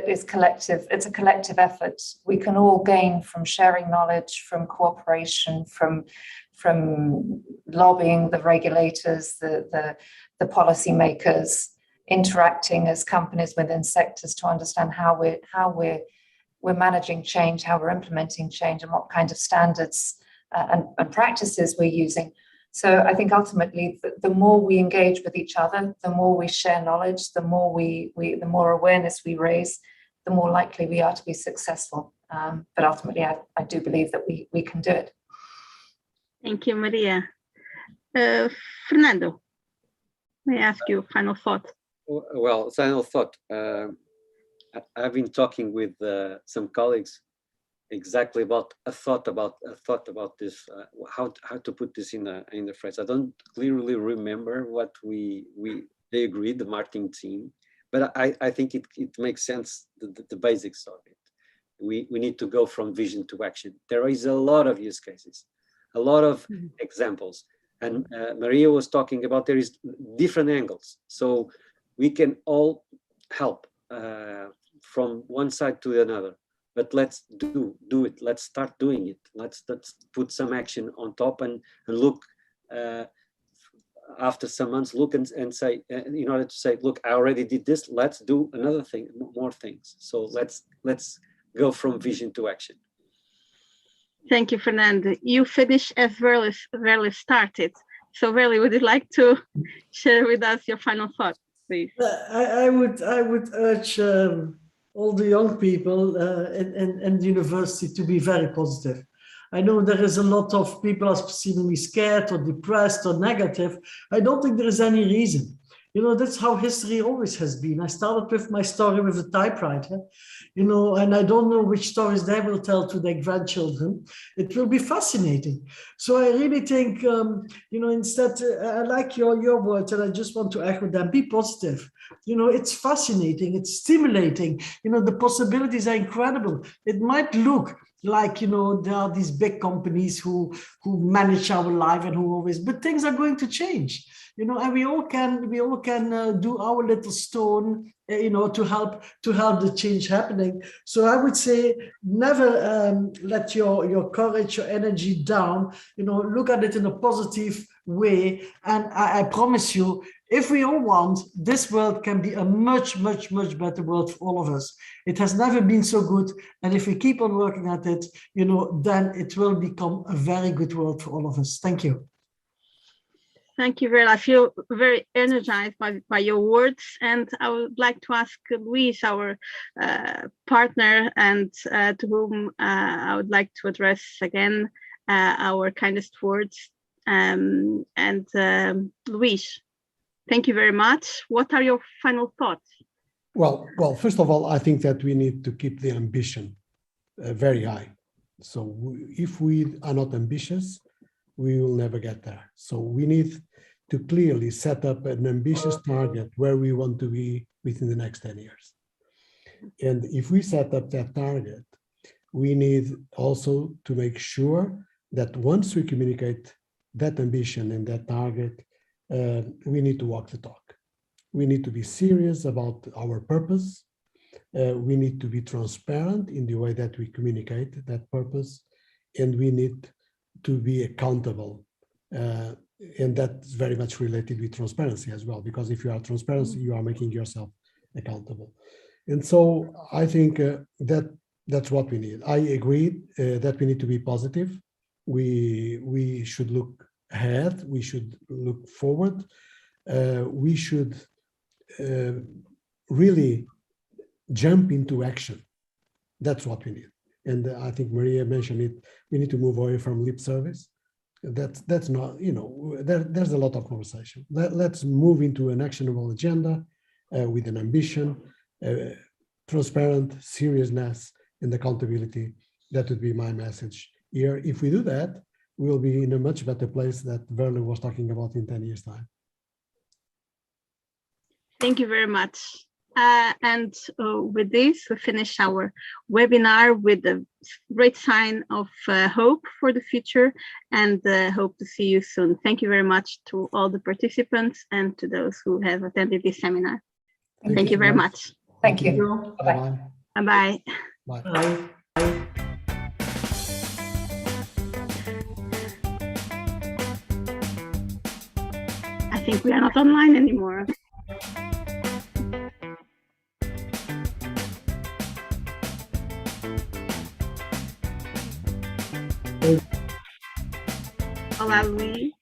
Speaker 5: is collective. It's a collective effort. We can all gain from sharing knowledge, from cooperation, from lobbying the regulators, the policymakers, interacting as companies within sectors to understand how we're managing change, how we're implementing change, and what kind of standards and practices we're using. So I think ultimately, the more we engage with each other, the more we share knowledge, the more awareness we raise, the more likely we are to be successful. But ultimately, I do believe that we can do it.
Speaker 1: Thank you, Maria. Fernando, may I ask you a final thought?
Speaker 3: Well, final thought. I've been talking with some colleagues exactly about a thought about this, how to put this in the phrase. I don't clearly remember what they agreed, the marketing team, but I think it makes sense, the basics of it. We need to go from vision to action. There is a lot of use cases, a lot of examples, and Maria was talking about there is different angles, so we can all help from one side to another. But let's do it. Let's start doing it. Let's put some action on top and look after some months, look and say, in order to say, look, I already did this. Let's do another thing, more things. So let's go from vision to action.
Speaker 1: Thank you, Fernando. You finished as Verly started. So Verly, would you like to share with us your final thought, please?
Speaker 2: I would urge all the young people and the university to be very positive. I know there is a lot of people are seemingly scared or depressed or negative. I don't think there is any reason. You know, that's how history always has been. I started with my story with a typewriter, you know, and I don't know which stories they will tell to their grandchildren. It will be fascinating. So I really think, you know, instead, I like your words, and I just want to echo them. Be positive. You know, it's fascinating. It's stimulating. You know, the possibilities are incredible. It might look like, you know, there are these big companies who manage our life and who always, but things are going to change, you know, and we all can do our little stone, you know, to help the change happening. So I would say never let your courage, your energy down, you know, look at it in a positive way. And I promise you, if we all want, this world can be a much, much, much better world for all of us. It has never been so good. And if we keep on working at it, you know, then it will become a very good world for all of us. Thank you.
Speaker 1: Thank you very much. I feel very energized by your words. And I would like to ask Luis, our partner, and to whom I would like to address again our kindest words. Luis, thank you very much. What are your final thoughts?
Speaker 4: Well, first of all, I think that we need to keep the ambition very high. So if we are not ambitious, we will never get there. So we need to clearly set up an ambitious target where we want to be within the next 10 years. And if we set up that target, we need also to make sure that once we communicate that ambition and that target, we need to walk the talk. We need to be serious about our purpose. We need to be transparent in the way that we communicate that purpose, and we need to be accountable. And that's very much related with transparency as well, because if you are transparent, you are making yourself accountable. And so I think that's what we need. I agree that we need to be positive. We should look ahead. We should look forward. We should really jump into action. That's what we need. And I think Maria mentioned it. We need to move away from lip service. That's not, you know, there's a lot of conversation. Let's move into an actionable agenda with an ambition, transparent, seriousness, and accountability. That would be my message here. If we do that, we'll be in a much better place that Verle was talking about in 10 years' time.
Speaker 1: Thank you very much. With this, we finish our webinar with a great sign of hope for the future, and hope to see you soon. Thank you very much to all the participants and to those who have attended this seminar. Thank you very much.
Speaker 5: Thank you.
Speaker 4: Bye-bye.
Speaker 1: Bye-bye.
Speaker 4: Bye.
Speaker 2: Bye.
Speaker 1: I think we are not online anymore. Olá, Luís.